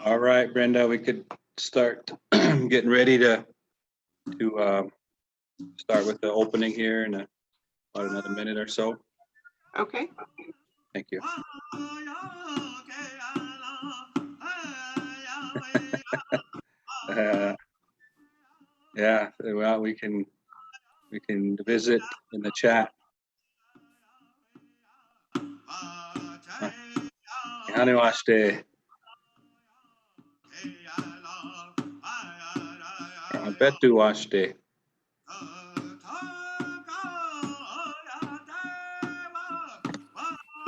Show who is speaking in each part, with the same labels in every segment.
Speaker 1: All right, Brenda, we could start getting ready to start with the opening here in about another minute or so.
Speaker 2: Okay.
Speaker 1: Thank you. Yeah, well, we can visit in the chat. Hanuashte. Betuashte.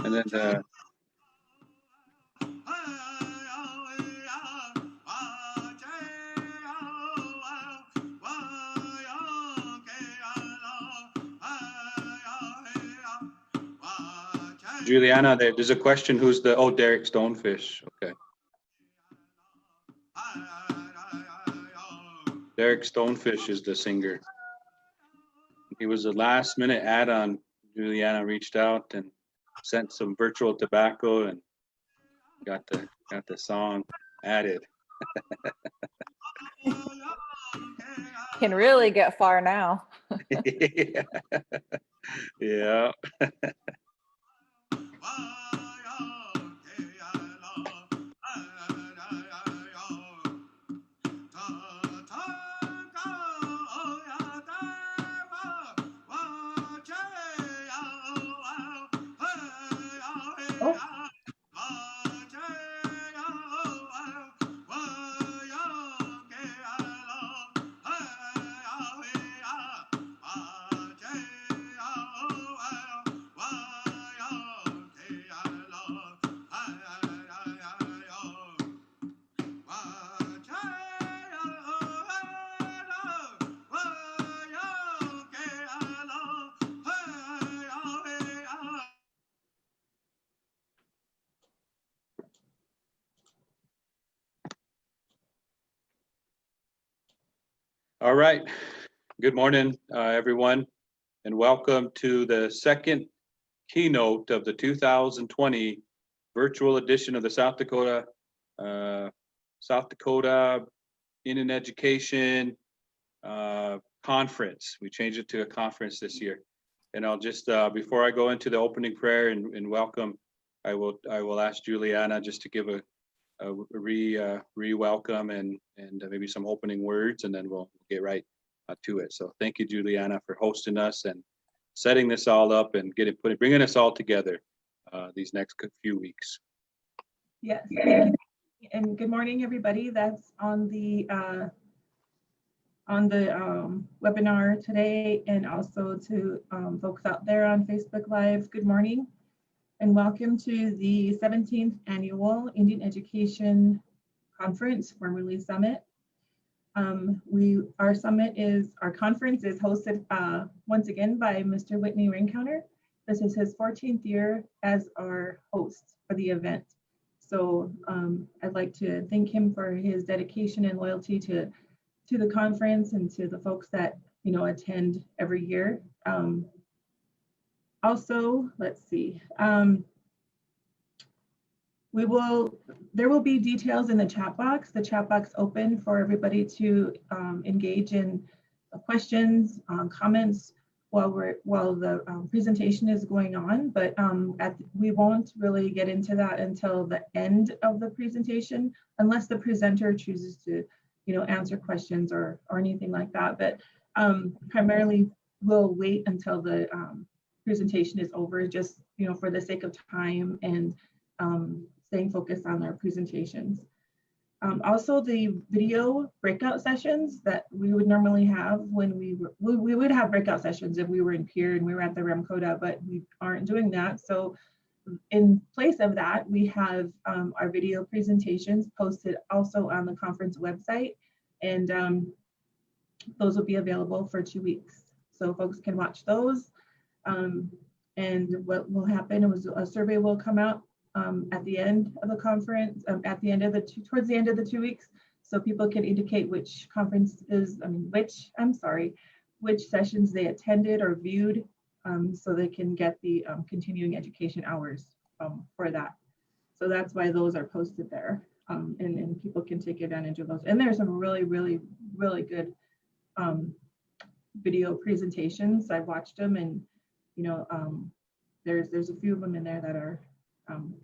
Speaker 1: And then Juliana, there's a question. Who's the? Oh, Derek Stonefish. Okay. Derek Stonefish is the singer. He was a last-minute add-on. Juliana reached out and sent some virtual tobacco and got the song added.
Speaker 3: Can really get far now.
Speaker 1: Yeah. All right. Good morning, everyone, and welcome to the second keynote of the 2020 virtual edition of the South Dakota Indian Education Conference. We changed it to a conference this year. And I'll just before I go into the opening prayer and welcome, I will ask Juliana just to give a re-welcome and maybe some opening words, and then we'll get right to it. So thank you, Juliana, for hosting us and setting this all up and bringing us all together these next few weeks.
Speaker 4: Yes, thank you. And good morning, everybody. That's on the webinar today, and also to folks out there on Facebook Live. Good morning. And welcome to the 17th Annual Indian Education Conference, formerly Summit. Our conference is hosted once again by Mr. Whitney Raincounter. This is his 14th year as our host for the event. So I'd like to thank him for his dedication and loyalty to the conference and to the folks that attend every year. Also, let's see. There will be details in the chat box. The chat box open for everybody to engage in questions, comments while the presentation is going on. But we won't really get into that until the end of the presentation, unless the presenter chooses to, answer questions or anything like that. But primarily, we'll wait until the presentation is over, just for the sake of time and staying focused on our presentations. Also, the video breakout sessions that we would normally have when we would have breakout sessions if we were in Pier and we were at the Remcoda, but we aren't doing that. So in place of that, we have our video presentations posted also on the conference website, and those will be available for 2 weeks. So folks can watch those. And what will happen is a survey will come out at the end of the conference, towards the end of the 2 weeks, so people can indicate which which sessions they attended or viewed, so they can get the continuing education hours for that. So that's why those are posted there. and people can take advantage of those. And there's some really, really, really good video presentations. I've watched them, and there's a few of them in there that are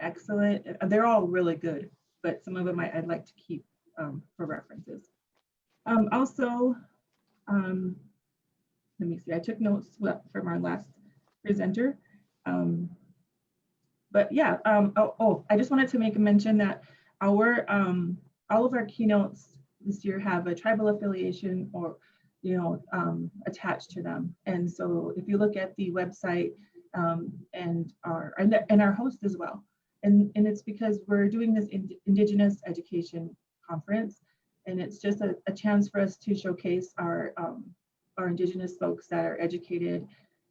Speaker 4: excellent. They're all really good, but some of them I'd like to keep for references. Also, let me see, I took notes from our last presenter. But yeah, I just wanted to make a mention that our all of our keynotes this year have a tribal affiliation or attached to them. And so if you look at the website and our host as well, and it's because we're doing this Indigenous Education Conference, and it's just a chance for us to showcase our Indigenous folks that are educated,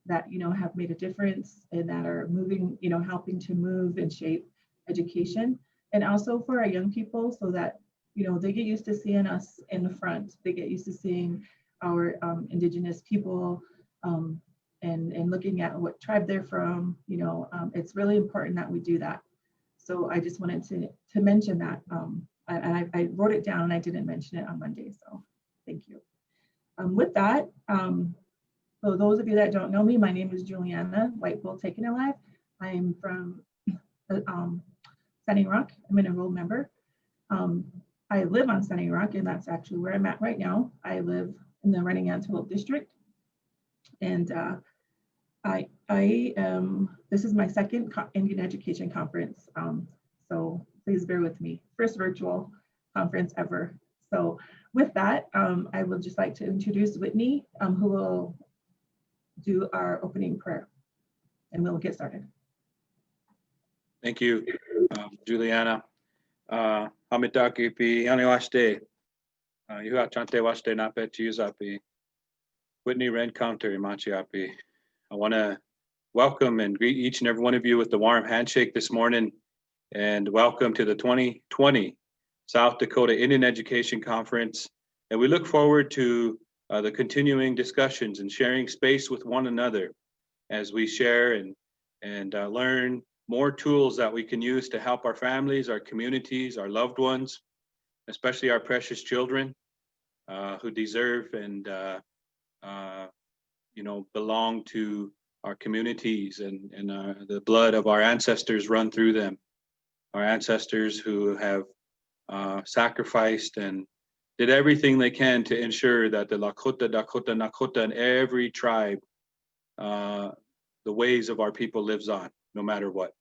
Speaker 4: that have made a difference, and that are moving, helping to move and shape education, and also for our young people, so that they get used to seeing us in the front. They get used to seeing our Indigenous people and looking at what tribe they're from. It's really important that we do that. So I just wanted to mention that, and I wrote it down and I didn't mention it on Monday. So thank you. With that. So those of you that don't know me, my name is Juliana White Bull Taken Alive. I am from Standing Rock. I'm an enrolled member. I live on Standing Rock, and that's actually where I'm at right now. I live in the Running Antelope District, and I am. This is my second Indian Education Conference, so please bear with me. First virtual conference ever. So with that, I would just like to introduce Whitney, who will do our opening prayer, and we'll get started.
Speaker 1: Thank you, Juliana. Hamitaki pi aniwaste. Yuha chante waste na pe chiusapi. Whitney Ren Counter Machiapi. I want to welcome and greet each and every one of you with the warm handshake this morning, and welcome to the 2020 South Dakota Indian Education Conference. And we look forward to the continuing discussions and sharing space with one another as we share and learn more tools that we can use to help our families, our communities, our loved ones, especially our precious children who deserve and belong to our communities, and the blood of our ancestors run through them. Our ancestors who have sacrificed and did everything they can to ensure that the Lakota, Dakota, Nakota, and every tribe, the ways of our people lives on, no matter what.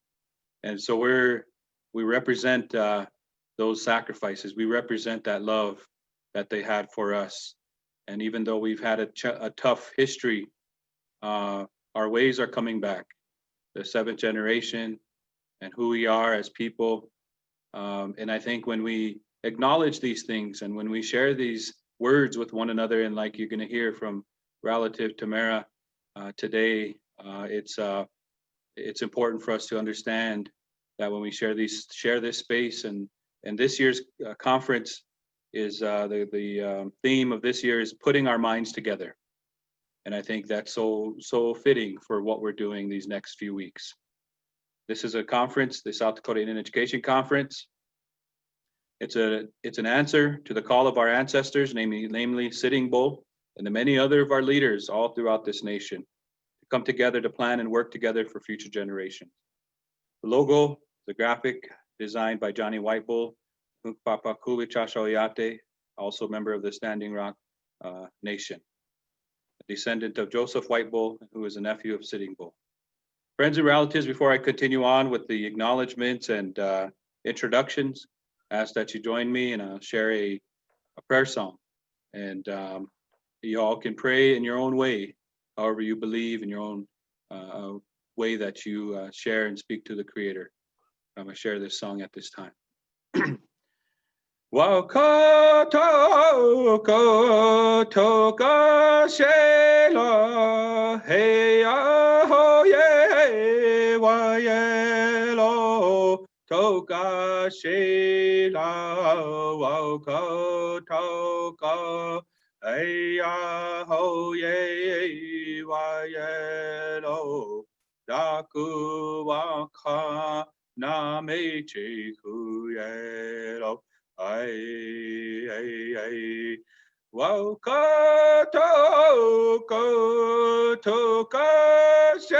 Speaker 1: And so we represent those sacrifices. We represent that love that they had for us. And even though we've had a tough history, our ways are coming back. The seventh generation and who we are as people. And I think when we acknowledge these things and when we share these words with one another, and like you're going to hear from relative Tamera today, it's important for us to understand that when we share this space, and this year's conference is the theme of this year is putting our minds together. And I think that's so fitting for what we're doing these next few weeks. This is a conference, the South Dakota Indian Education Conference. It's an answer to the call of our ancestors, namely Sitting Bull, and the many other of our leaders all throughout this nation to come together to plan and work together for future generations. The logo, the graphic designed by Johnny White Bull, Hunkpapa Kuwichashoyate, also a member of the Standing Rock Nation, a descendant of Joseph White Bull, who is a nephew of Sitting Bull. Friends and relatives, before I continue on with the acknowledgements and introductions, I ask that you join me and I'll share a prayer song. And you all can pray in your own way, however you believe, in your own way that you share and speak to the Creator. I'm going to share this song at this time. Wakato ko toka shela hey ho ye wa yelo toka shela wakato ka hey ho ye wa yelo daku waka na me che ku ye lo ai ai ai wow ko to ka she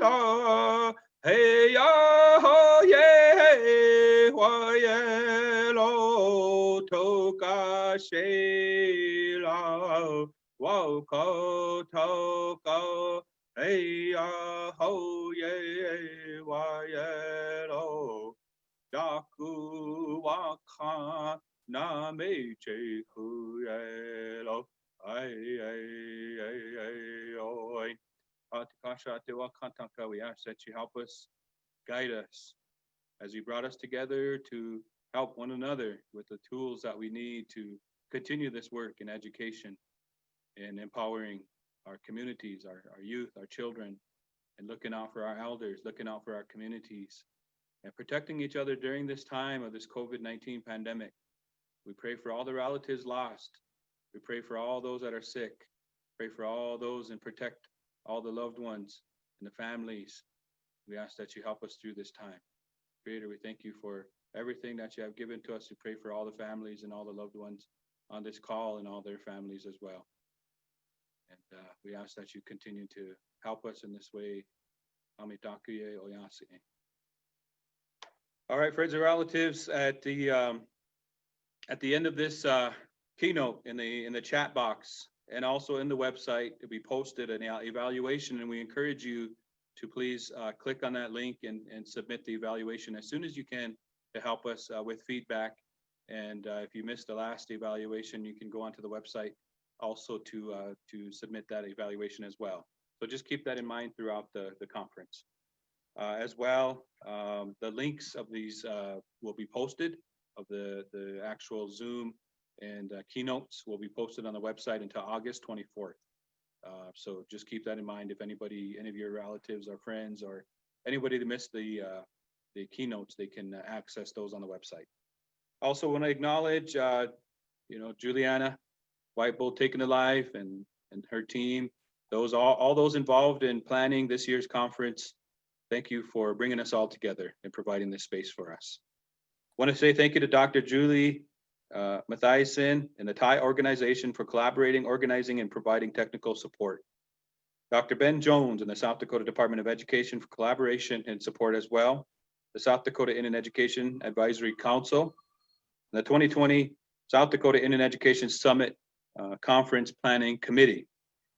Speaker 1: la hey ya ho ye wa ye lo to ka she la wow ko to ka hey ya ho ye wa ye lo Daku waka na me che ku ye lo ai oi. Atikasha te wakantaka, we ask that you help us, guide us as you brought us together to help one another with the tools that we need to continue this work in education and empowering our communities, our youth, our children, and looking out for our elders, looking out for our communities, and protecting each other during this time of this COVID-19 pandemic. We pray for all the relatives lost. We pray for all those that are sick. Pray for all those and protect all the loved ones and the families. We ask that you help us through this time. Creator, we thank you for everything that you have given to us. We pray for all the families and all the loved ones on this call and all their families as well. And we ask that you continue to help us in this way. Amitakuye oyase. All right, friends and relatives, at the end of this keynote in the chat box and also in the website, to be posted an evaluation, and we encourage you to please click on that link and submit the evaluation as soon as you can to help us with feedback. And if you missed the last evaluation, you can go onto the website also to submit that evaluation as well. So just keep that in mind throughout the conference. As well, the links of these will be posted, of the actual Zoom and keynotes will be posted on the website until August 24th. So just keep that in mind. If any of your relatives or friends or anybody that missed the keynotes, they can access those on the website. Also want to acknowledge, Juliana White Bull Taking to Life and her team, all those involved in planning this year's conference. Thank you for bringing us all together and providing this space for us. I want to say thank you to Dr. Julie Mathiasen and the Thai organization for collaborating, organizing, and providing technical support. Dr. Ben Jones and the South Dakota Department of Education for collaboration and support as well. The South Dakota Indian Education Advisory Council. And the 2020 South Dakota Indian Education Summit Conference Planning Committee.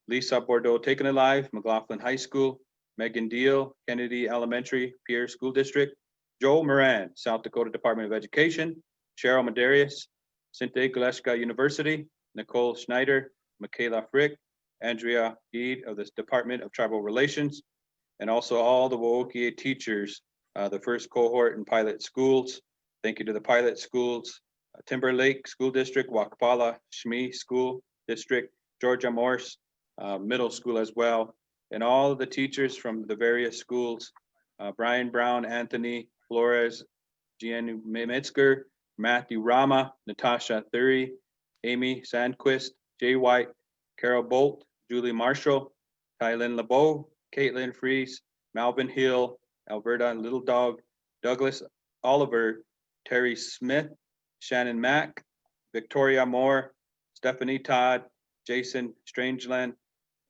Speaker 1: Lisa Bordeaux Taken Alive, McLaughlin High School. Megan Deal, Kennedy Elementary, Pierre School District. Joel Moran, South Dakota Department of Education. Cheryl Medarius, Sinte Galeska University. Nicole Schneider, Michaela Frick, Andrea Eid of the Department of Tribal Relations, and also all the Wo'okie teachers, the first cohort in pilot schools. Thank you to the pilot schools, Timberlake School District, Wakpala Shmi School District, Georgia Morse Middle School as well, and all of the teachers from the various schools, Brian Brown, Anthony Flores, Gian Metzger, Matthew Rama, Natasha Thury, Amy Sandquist, Jay White, Carol Bolt, Julie Marshall, Tylin LeBeau, Caitlin Fries, Malvin Hill, Alberta Little Dog, Douglas Oliver, Terry Smith, Shannon Mack, Victoria Moore, Stephanie Todd, Jason Strangeland,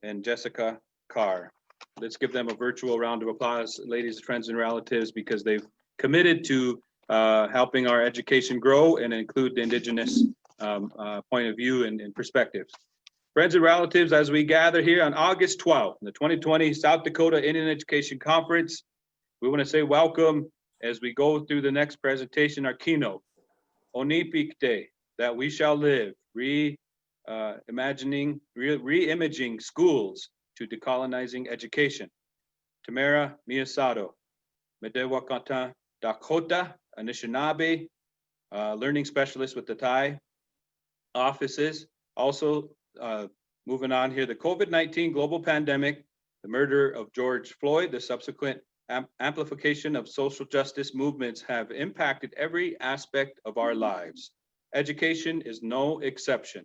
Speaker 1: and Jessica Carr. Let's give them a virtual round of applause, ladies, friends, and relatives, because they've committed to helping our education grow and include the Indigenous point of view and perspectives. Friends and relatives, as we gather here on August 12th, in the 2020 South Dakota Indian Education Conference, we want to say welcome as we go through the next presentation, our keynote, Onipikte, that we shall live, reimagining schools to decolonizing education. Tamera Miyasato, Medewakata Dakota, Anishinaabe, learning specialist with the Thai offices. Also, moving on here, the COVID-19 global pandemic, the murder of George Floyd, the subsequent amplification of social justice movements have impacted every aspect of our lives. Education is no exception.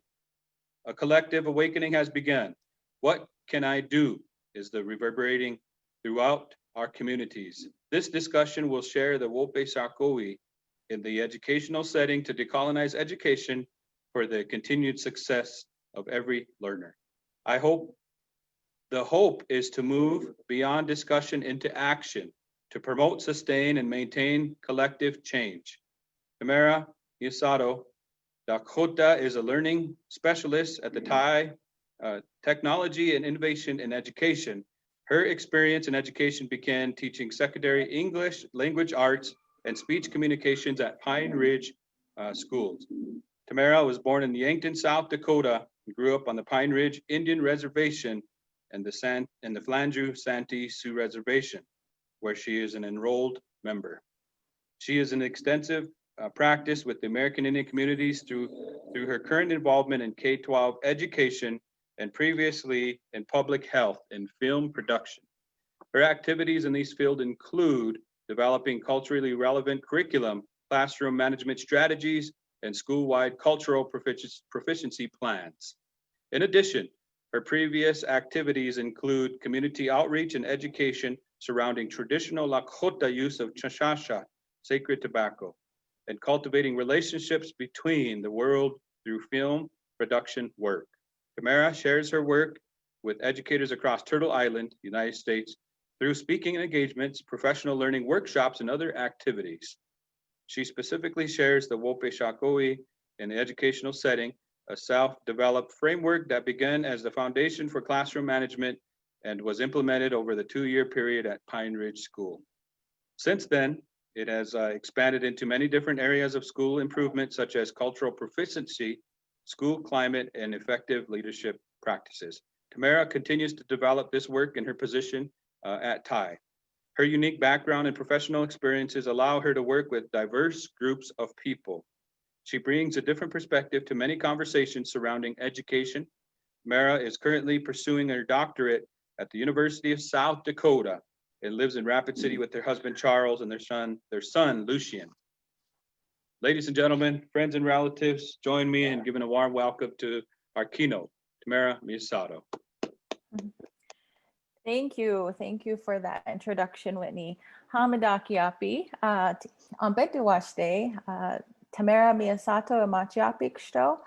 Speaker 1: A collective awakening has begun. What can I do is the reverberating throughout our communities. This discussion will share the Wope Sakoi in the educational setting to decolonize education for the continued success of every learner. The hope is to move beyond discussion into action to promote, sustain, and maintain collective change. Tamera Miyasato, Dakota is a learning specialist at the Thai Technology and Innovation in Education. Her experience in education began teaching secondary English, language arts, and speech communications at Pine Ridge schools. Tamera was born in Yankton, South Dakota, and grew up on the Pine Ridge Indian Reservation and the Flanju Santee Sioux Reservation, where she is an enrolled member. She is an extensive practice with the American Indian communities through her current involvement in K-12 education and previously in public health and film production. Her activities in these fields include developing culturally relevant curriculum, classroom management strategies, and school-wide cultural proficiency plans. In addition, her previous activities include community outreach and education surrounding traditional Lakota use of chashasha, sacred tobacco, and cultivating relationships between the world through film production work. Tamera shares her work with educators across Turtle Island, United States, through speaking engagements, professional learning workshops, and other activities. She specifically shares the Wope Shakoi in the educational setting, a self-developed framework that began as the foundation for classroom management and was implemented over the 2-year period at Pine Ridge School. Since then, it has expanded into many different areas of school improvement, such as cultural proficiency, school climate, and effective leadership practices. Tamera continues to develop this work in her position at TIE. Her unique background and professional experiences allow her to work with diverse groups of people. She brings a different perspective to many conversations surrounding education. Tamera is currently pursuing her doctorate at the University of South Dakota and lives in Rapid City with their husband Charles and their son Lucien. Ladies and gentlemen, friends and relatives, join me in giving a warm welcome to our keynote, Tamera Miyasato.
Speaker 3: Thank you. Thank you for that introduction, Whitney. Hamadakiapi, Ambetuwaste, Tamera Miyasato Amachiapiksto.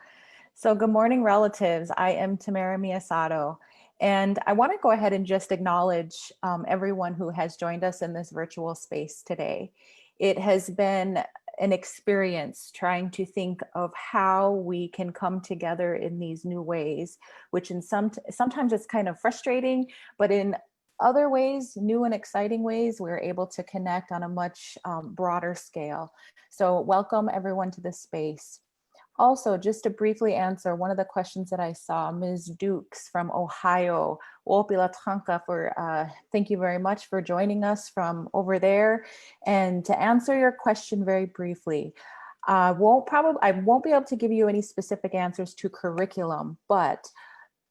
Speaker 3: So good morning, relatives. I am Tamera Miyasato. And I want to go ahead and just acknowledge everyone who has joined us in this virtual space today. It has been an experience trying to think of how we can come together in these new ways, which sometimes it's kind of frustrating, but in other ways, new and exciting ways, we're able to connect on a much broader scale. So welcome everyone to this space. Also, just to briefly answer one of the questions that I saw, Ms. Dukes from Ohio, thank you very much for joining us from over there. And to answer your question very briefly, I won't be able to give you any specific answers to curriculum, but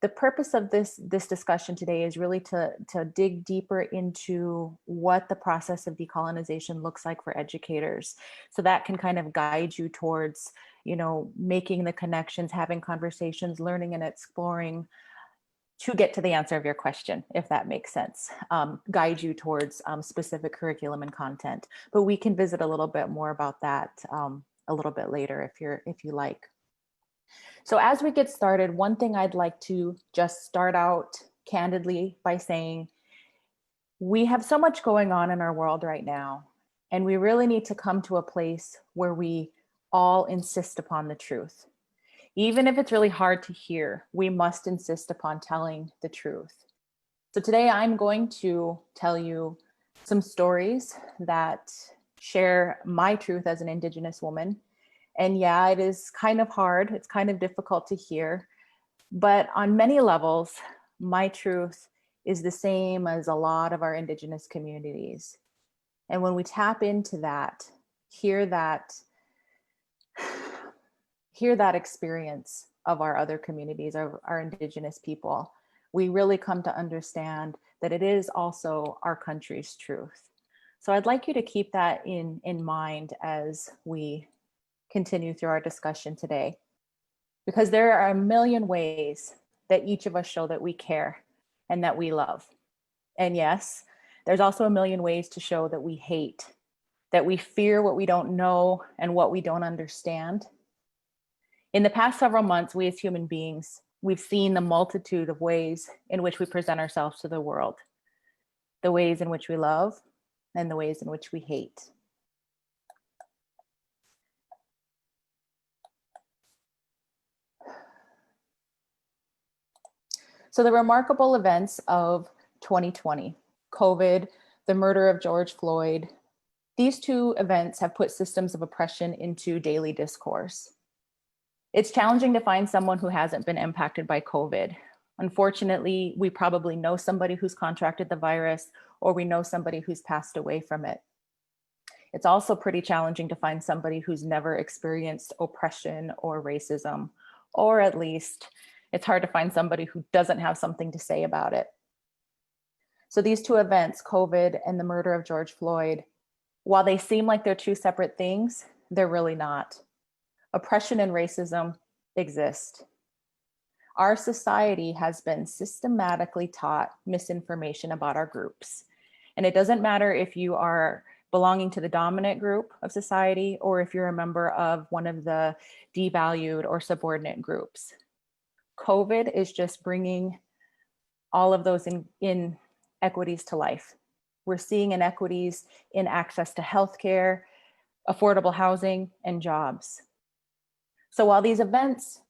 Speaker 3: the purpose of this discussion today is really to dig deeper into what the process of decolonization looks like for educators. So that can kind of guide you towards, making the connections, having conversations, learning and exploring to get to the answer of your question, if that makes sense, guide you towards specific curriculum and content. But we can visit a little bit more about that a little bit later if you like. So as we get started, one thing I'd like to just start out candidly by saying, we have so much going on in our world right now, and we really need to come to a place where we all insist upon the truth. Even if it's really hard to hear, we must insist upon telling the truth. So today I'm going to tell you some stories that share my truth as an Indigenous woman. And yeah, it is kind of hard. It's kind of difficult to hear, but on many levels, my truth is the same as a lot of our Indigenous communities. And when we tap into that, hear that experience of our other communities, our Indigenous people, we really come to understand that it is also our country's truth. So I'd like you to keep that in mind as we continue through our discussion today, because there are a million ways that each of us show that we care and that we love. And yes, There's also a million ways to show that we hate, that we fear what we don't know and what we don't understand. In the past several months, we as human beings, we've seen the multitude of ways in which we present ourselves to the world, the ways in which we love and the ways in which we hate. So the remarkable events of 2020, COVID, the murder of George Floyd, these two events have put systems of oppression into daily discourse. It's challenging to find someone who hasn't been impacted by COVID. Unfortunately, we probably know somebody who's contracted the virus, or we know somebody who's passed away from it. It's also pretty challenging to find somebody who's never experienced oppression or racism, or at least it's hard to find somebody who doesn't have something to say about it. So these two events, COVID and the murder of George Floyd, while they seem like they're two separate things, they're really not. Oppression and racism exist. Our society has been systematically taught misinformation about our groups. And it doesn't matter if you are belonging to the dominant group of society or if you're a member of one of the devalued or subordinate groups. COVID is just bringing all of those inequities to life. We're seeing inequities in access to healthcare, affordable housing, and jobs. So while these events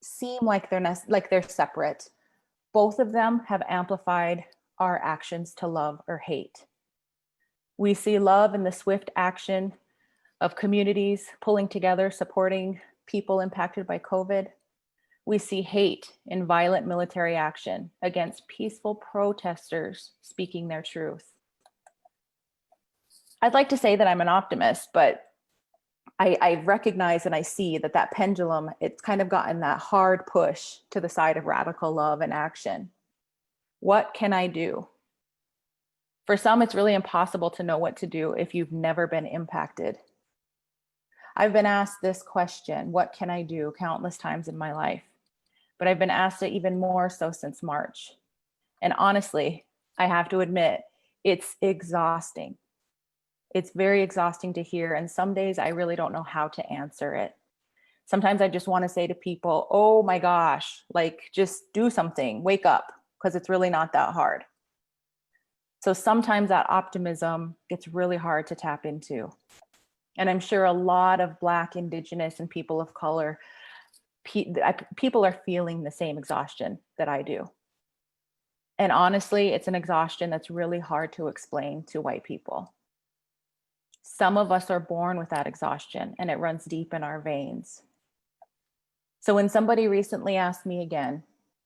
Speaker 3: seem like they're separate, both of them have amplified our actions to love or hate. We see love in the swift action of communities pulling together, supporting people impacted by COVID. We see hate in violent military action against peaceful protesters speaking their truth. I'd like to say that I'm an optimist, but I recognize and I see that pendulum, it's kind of gotten that hard push to the side of radical love and action. What can I do? For some, it's really impossible to know what to do if you've never been impacted. I've been asked this question, what can I do, countless times in my life, but I've been asked it even more so since March. And honestly, I have to admit, it's exhausting. It's very exhausting to hear. And some days I really don't know how to answer it. Sometimes I just want to say to people, oh my gosh, like just do something, wake up, because it's really not that hard. So sometimes that optimism gets really hard to tap into. And I'm sure a lot of Black, Indigenous, and people of color, people are feeling the same exhaustion that I do. And honestly, it's an exhaustion that's really hard to explain to white people. Some of us are born with that exhaustion and it runs deep in our veins. So when somebody recently asked me again,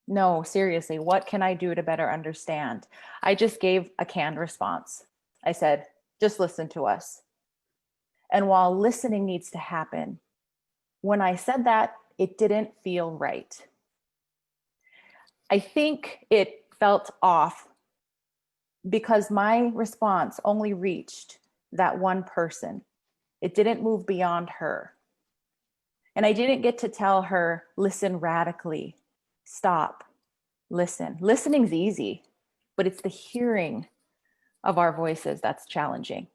Speaker 3: no, seriously, what can I do to better understand? I just gave a canned response. I said, just listen to us. And while listening needs to happen, when I said that, it didn't feel right. I think it felt off because my response only reached that one person. It didn't move beyond her. And I didn't get to tell her, listen radically, stop, listen. Listening's easy, but it's the hearing of our voices that's challenging.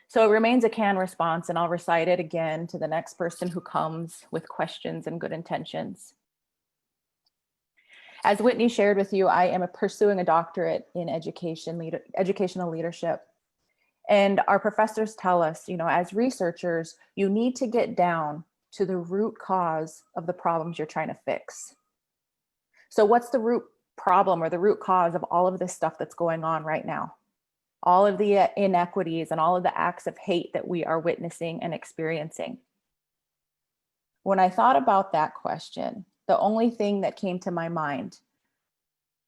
Speaker 3: So it remains a canned response, and I'll recite it again to the next person who comes with questions and good intentions. As Whitney shared with you, I am pursuing a doctorate in educational leadership. And our professors tell us, as researchers, you need to get down to the root cause of the problems you're trying to fix. So what's the root problem or the root cause of all of this stuff that's going on right now? All of the inequities and all of the acts of hate that we are witnessing and experiencing. When I thought about that question, the only thing that came to my mind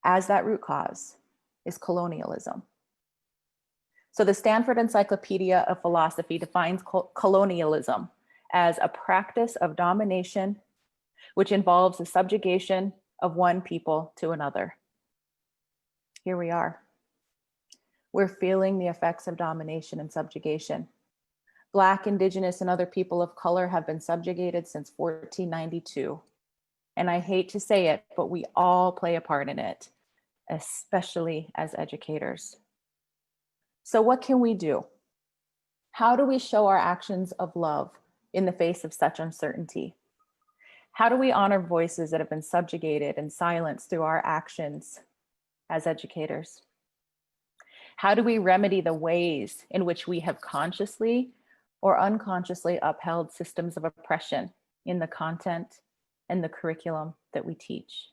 Speaker 3: as that root cause is colonialism. So the Stanford Encyclopedia of Philosophy defines colonialism as a practice of domination, which involves the subjugation of one people to another. Here we are. We're feeling the effects of domination and subjugation. Black, Indigenous, and other people of color have been subjugated since 1492. And I hate to say it, but we all play a part in it, especially as educators. So what can we do? How do we show our actions of love in the face of such uncertainty? How do we honor voices that have been subjugated and silenced through our actions as educators? How do we remedy the ways in which we have consciously or unconsciously upheld systems of oppression in the content and the curriculum that we teach?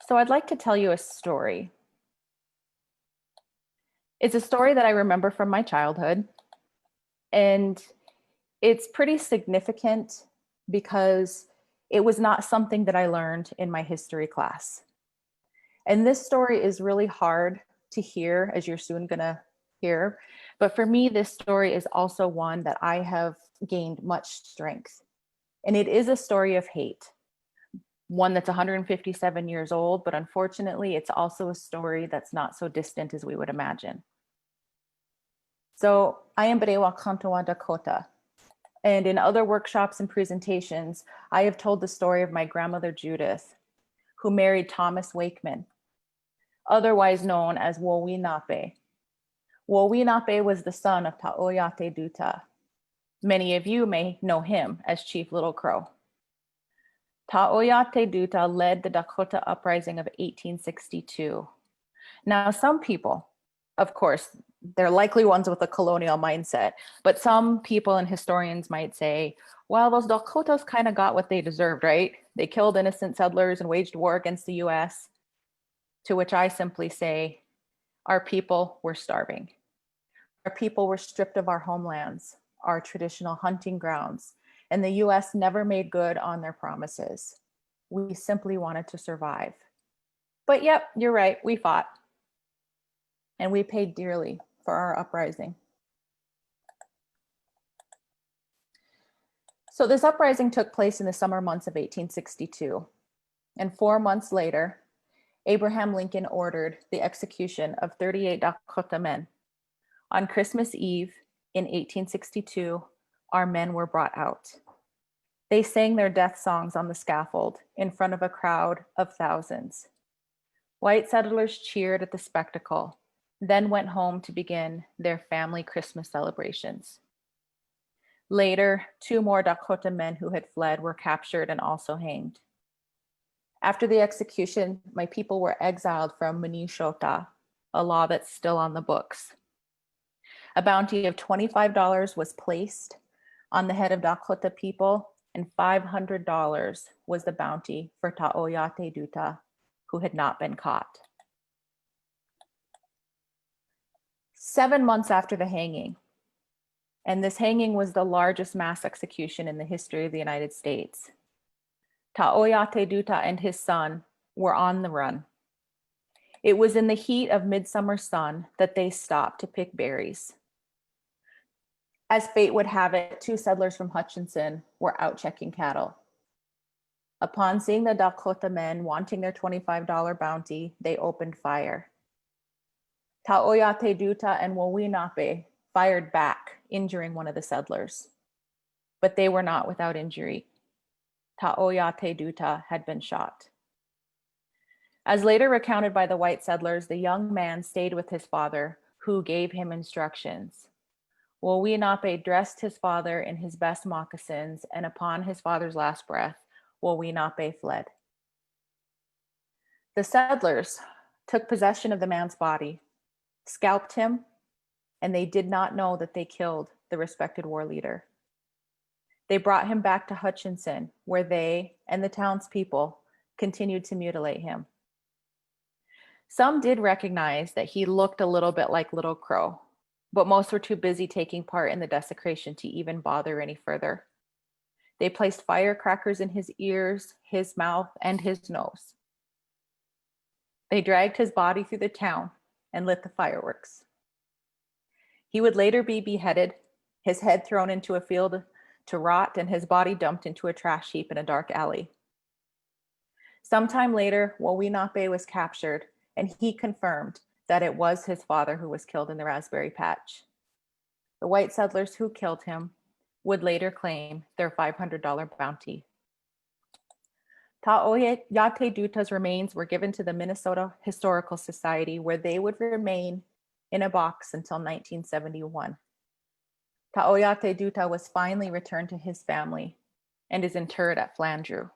Speaker 3: So I'd like to tell you a story. It's a story that I remember from my childhood, and it's pretty significant because it was not something that I learned in my history class. And this story is really hard to hear, as you're soon gonna hear. But for me, this story is also one that I have gained much strength. And it is a story of hate, one that's 157 years old, but unfortunately, it's also a story that's not so distant as we would imagine. So I am Berewa Kantowa Dakota. And in other workshops and presentations, I have told the story of my grandmother Judith, who married Thomas Wakeman, otherwise known as Wowinape. Wowinape was the son of Taoyate Duta. Many of you may know him as Chief Little Crow. Taoyate Duta led the Dakota Uprising of 1862. Now, some people, of course, they're likely ones with a colonial mindset, but some people and historians might say, well, those Dakotas kind of got what they deserved, right? They killed innocent settlers and waged war against the US. To which I simply say, our people were starving. Our people were stripped of our homelands, our traditional hunting grounds, and the US never made good on their promises. We simply wanted to survive. But yep, you're right, we fought. And we paid dearly for our uprising. So this uprising took place in the summer months of 1862. And 4 months later, Abraham Lincoln ordered the execution of 38 Dakota men. On Christmas Eve in 1862, our men were brought out. They sang their death songs on the scaffold in front of a crowd of thousands. White settlers cheered at the spectacle, then went home to begin their family Christmas celebrations. Later, 2 more Dakota men who had fled were captured and also hanged. After the execution, my people were exiled from Minnesota, a law that's still on the books. A bounty of $25 was placed on the head of Dakota people, and $500 was the bounty for Taoyate Duta, who had not been caught. 7 months after the hanging, and this hanging was the largest mass execution in the history of the United States, Taoyate Duta and his son were on the run. It was in the heat of midsummer sun that they stopped to pick berries. As fate would have it, 2 settlers from Hutchinson were out checking cattle. Upon seeing the Dakota men wanting their $25 bounty, they opened fire. Taoyate Duta and Wowinape fired back, injuring one of the settlers. But they were not without injury. Taoyate Duta had been shot. As later recounted by the white settlers, the young man stayed with his father, who gave him instructions. Wowinape dressed his father in his best moccasins, and upon his father's last breath, Wowinape fled. The settlers took possession of the man's body, scalped him, and they did not know that they killed the respected war leader. They brought him back to Hutchinson, where they and the townspeople continued to mutilate him. Some did recognize that he looked a little bit like Little Crow, but most were too busy taking part in the desecration to even bother any further. They placed firecrackers in his ears, his mouth, and his nose. They dragged his body through the town and lit the fireworks. He would later be beheaded, his head thrown into a field to rot, and his body dumped into a trash heap in a dark alley. Sometime later, Wowinape was captured, and he confirmed that it was his father who was killed in the raspberry patch. The white settlers who killed him would later claim their $500 bounty. Taoyate Duta's remains were given to the Minnesota Historical Society, where they would remain in a box until 1971. Taoyate Duta was finally returned to his family and is interred at Flandreau.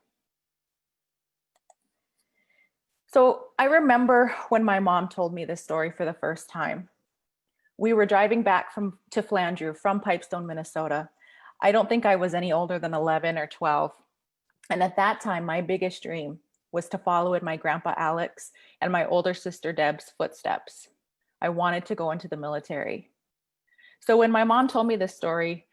Speaker 3: So I remember when my mom told me this story for the first time. We were driving back to Flandreau from Pipestone, Minnesota. I don't think I was any older than 11 or 12. And at that time, my biggest dream was to follow in my grandpa Alex and my older sister Deb's footsteps. I wanted to go into the military. So when my mom told me this story,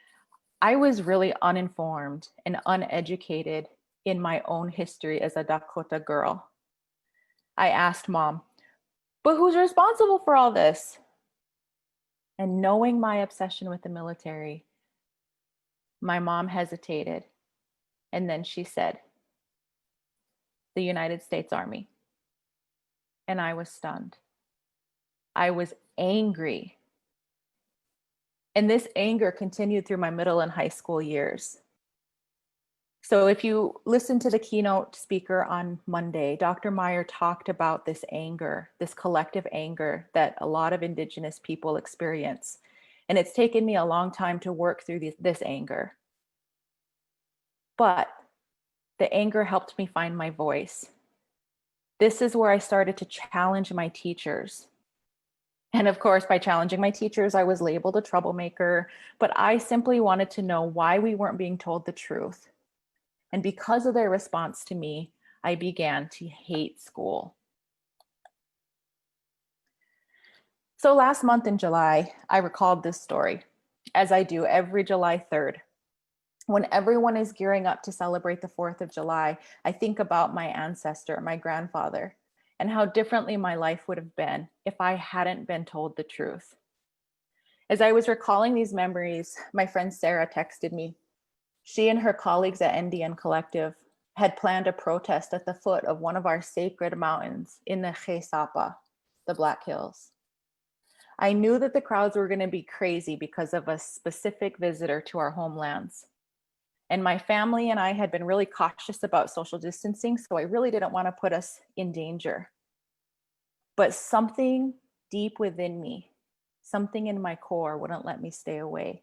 Speaker 3: I was really uninformed and uneducated in my own history as a Dakota girl. I asked Mom, but who's responsible for all this? And knowing my obsession with the military, my mom hesitated. And then she said, the United States Army. And I was stunned. I was angry. And this anger continued through my middle and high school years. So if you listen to the keynote speaker on Monday, Dr. Meyer talked about this anger, this collective anger that a lot of Indigenous people experience. And it's taken me a long time to work through this anger. But the anger helped me find my voice. This is where I started to challenge my teachers. And of course, by challenging my teachers, I was labeled a troublemaker, but I simply wanted to know why we weren't being told the truth. And because of their response to me, I began to hate school. So last month in July, I recalled this story, as I do every July 3rd. When everyone is gearing up to celebrate the 4th of July, I think about my ancestor, my grandfather, and how differently my life would have been if I hadn't been told the truth. As I was recalling these memories, my friend Sarah texted me. She and her colleagues at NDN Collective had planned a protest at the foot of one of our sacred mountains in the Geisapa, the Black Hills. I knew that the crowds were going to be crazy because of a specific visitor to our homelands. And my family and I had been really cautious about social distancing, so I really didn't want to put us in danger. But something deep within me, something in my core wouldn't let me stay away.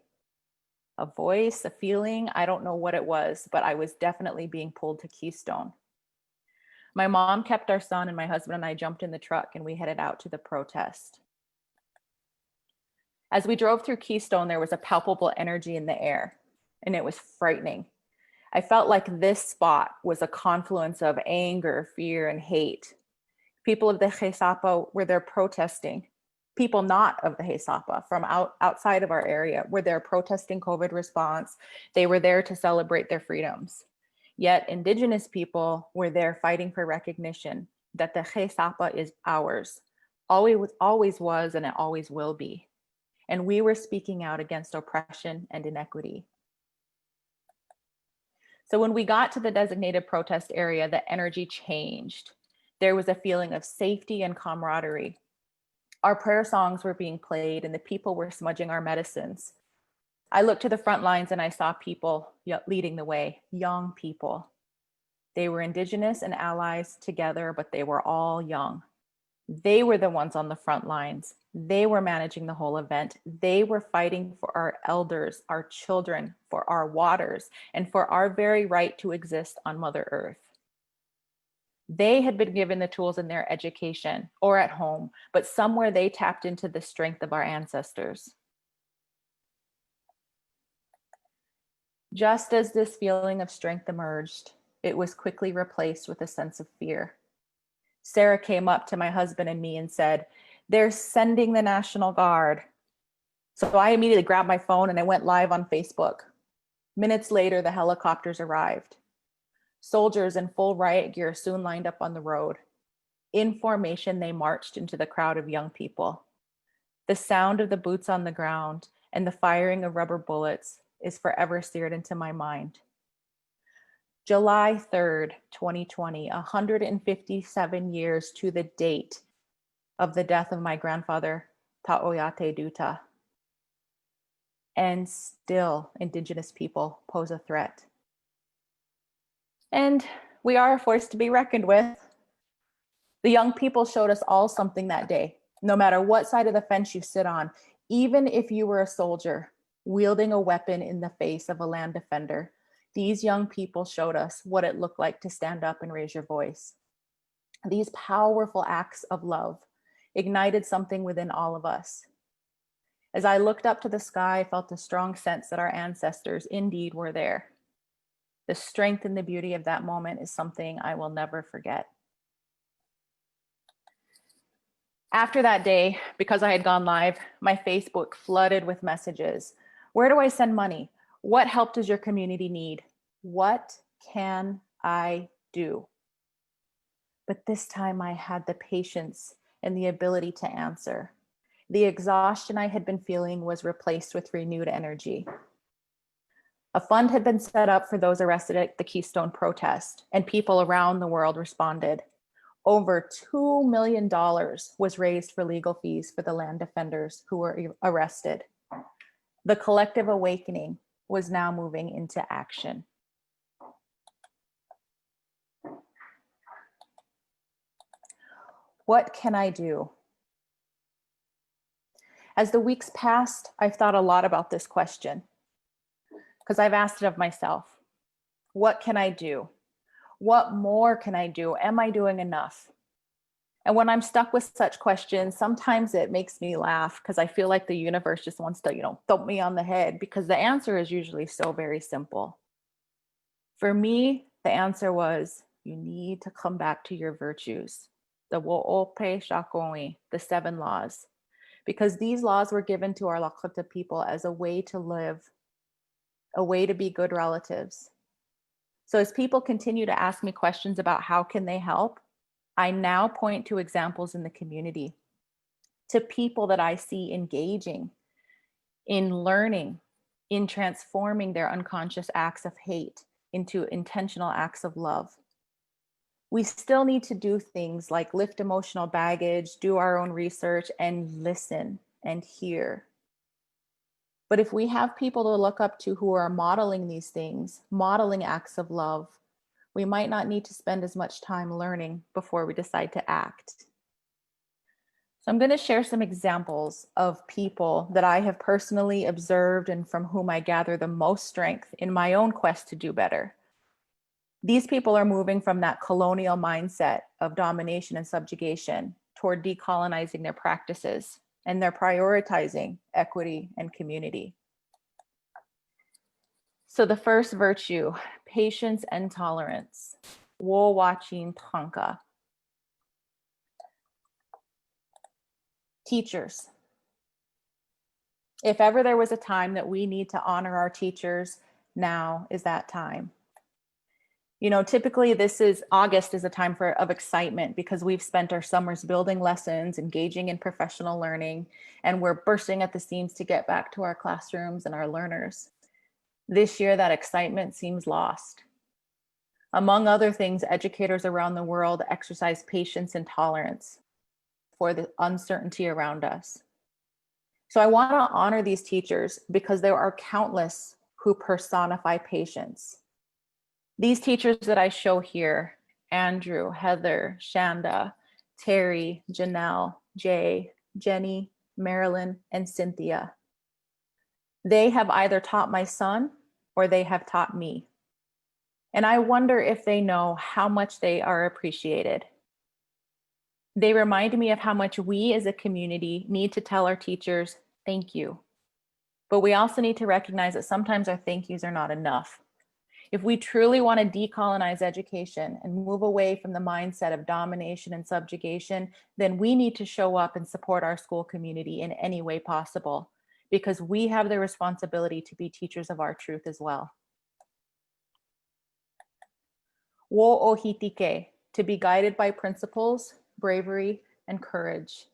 Speaker 3: A voice, a feeling, I don't know what it was, but I was definitely being pulled to Keystone. My mom kept our son, and my husband and I jumped in the truck and we headed out to the protest. As we drove through Keystone, there was a palpable energy in the air, and it was frightening. I felt like this spot was a confluence of anger, fear, and hate. People of the Geisapa were there protesting. People not of the Geisapa from outside of our area were there protesting COVID response. They were there to celebrate their freedoms. Yet Indigenous people were there fighting for recognition that the Geisapa is ours, always was, and it always will be. And we were speaking out against oppression and inequity. So when we got to the designated protest area, the energy changed. There was a feeling of safety and camaraderie. Our prayer songs were being played and the people were smudging our medicines. I looked to the front lines and I saw people leading the way, young people. They were Indigenous and allies together, but they were all young. They were the ones on the front lines. They were managing the whole event. They were fighting for our elders, our children, for our waters, and for our very right to exist on Mother Earth. They had been given the tools in their education or at home, but somewhere they tapped into the strength of our ancestors. Just as this feeling of strength emerged, it was quickly replaced with a sense of fear. Sarah came up to my husband and me and said, "They're sending the National Guard." So I immediately grabbed my phone and I went live on Facebook. Minutes later, the helicopters arrived. Soldiers in full riot gear soon lined up on the road. In formation, they marched into the crowd of young people. The sound of the boots on the ground and the firing of rubber bullets is forever seared into my mind. July 3rd, 2020, 157 years to the date of the death of my grandfather, Taoyate Duta. And still, Indigenous people pose a threat. And We are a force to be reckoned with. The young people showed us all something that day, no matter what side of the fence you sit on, even if you were a soldier wielding a weapon in the face of a land defender. These young people showed us what it looked like to stand up and raise your voice. These powerful acts of love ignited something within all of us. As I looked up to the sky, I felt a strong sense that our ancestors indeed were there. The strength and the beauty of that moment is something I will never forget. After that day, because I had gone live, my Facebook flooded with messages. Where do I send money? What help does your community need? What can I do? But this time I had the patience and the ability to answer. The exhaustion I had been feeling was replaced with renewed energy. A fund had been set up for those arrested at the Keystone protest, and people around the world responded. Over $2 million was raised for legal fees for the land defenders who were arrested. The collective awakening was now moving into action. What can I do? As the weeks passed, I've thought a lot about this question because I've asked it of myself. What can I do? What more can I do? Am I doing enough? And when I'm stuck with such questions, sometimes it makes me laugh because I feel like the universe just wants to, thump me on the head because the answer is usually so very simple. For me, the answer was, you need to come back to your virtues, the wo'ope shakoi, the 7 laws, because these laws were given to our Lakota people as a way to live, a way to be good relatives. So as people continue to ask me questions about how can they help, I now point to examples in the community, to people that I see engaging in learning, in transforming their unconscious acts of hate into intentional acts of love. We still need to do things like lift emotional baggage, do our own research, and listen and hear. But if we have people to look up to who are modeling these things, modeling acts of love, we might not need to spend as much time learning before we decide to act. So I'm going to share some examples of people that I have personally observed and from whom I gather the most strength in my own quest to do better. These people are moving from that colonial mindset of domination and subjugation toward decolonizing their practices, and they're prioritizing equity and community. So the first virtue, patience and tolerance. Wo watching tanka. Teachers. If ever there was a time that we need to honor our teachers, now is that time. Typically August is a time of excitement because we've spent our summers building lessons, engaging in professional learning, and we're bursting at the seams to get back to our classrooms and our learners. This year, that excitement seems lost. Among other things, educators around the world exercise patience and tolerance for the uncertainty around us. So I want to honor these teachers because there are countless who personify patience. These teachers that I show here, Andrew, Heather, Shanda, Terry, Janelle, Jay, Jenny, Marilyn, and Cynthia. They have either taught my son or they have taught me. And I wonder if they know how much they are appreciated. They remind me of how much we as a community need to tell our teachers, thank you. But we also need to recognize that sometimes our thank yous are not enough. If we truly want to decolonize education and move away from the mindset of domination and subjugation, then we need to show up and support our school community in any way possible, because we have the responsibility to be teachers of our truth as well. Wo ohitike, to be guided by principles, bravery, and courage.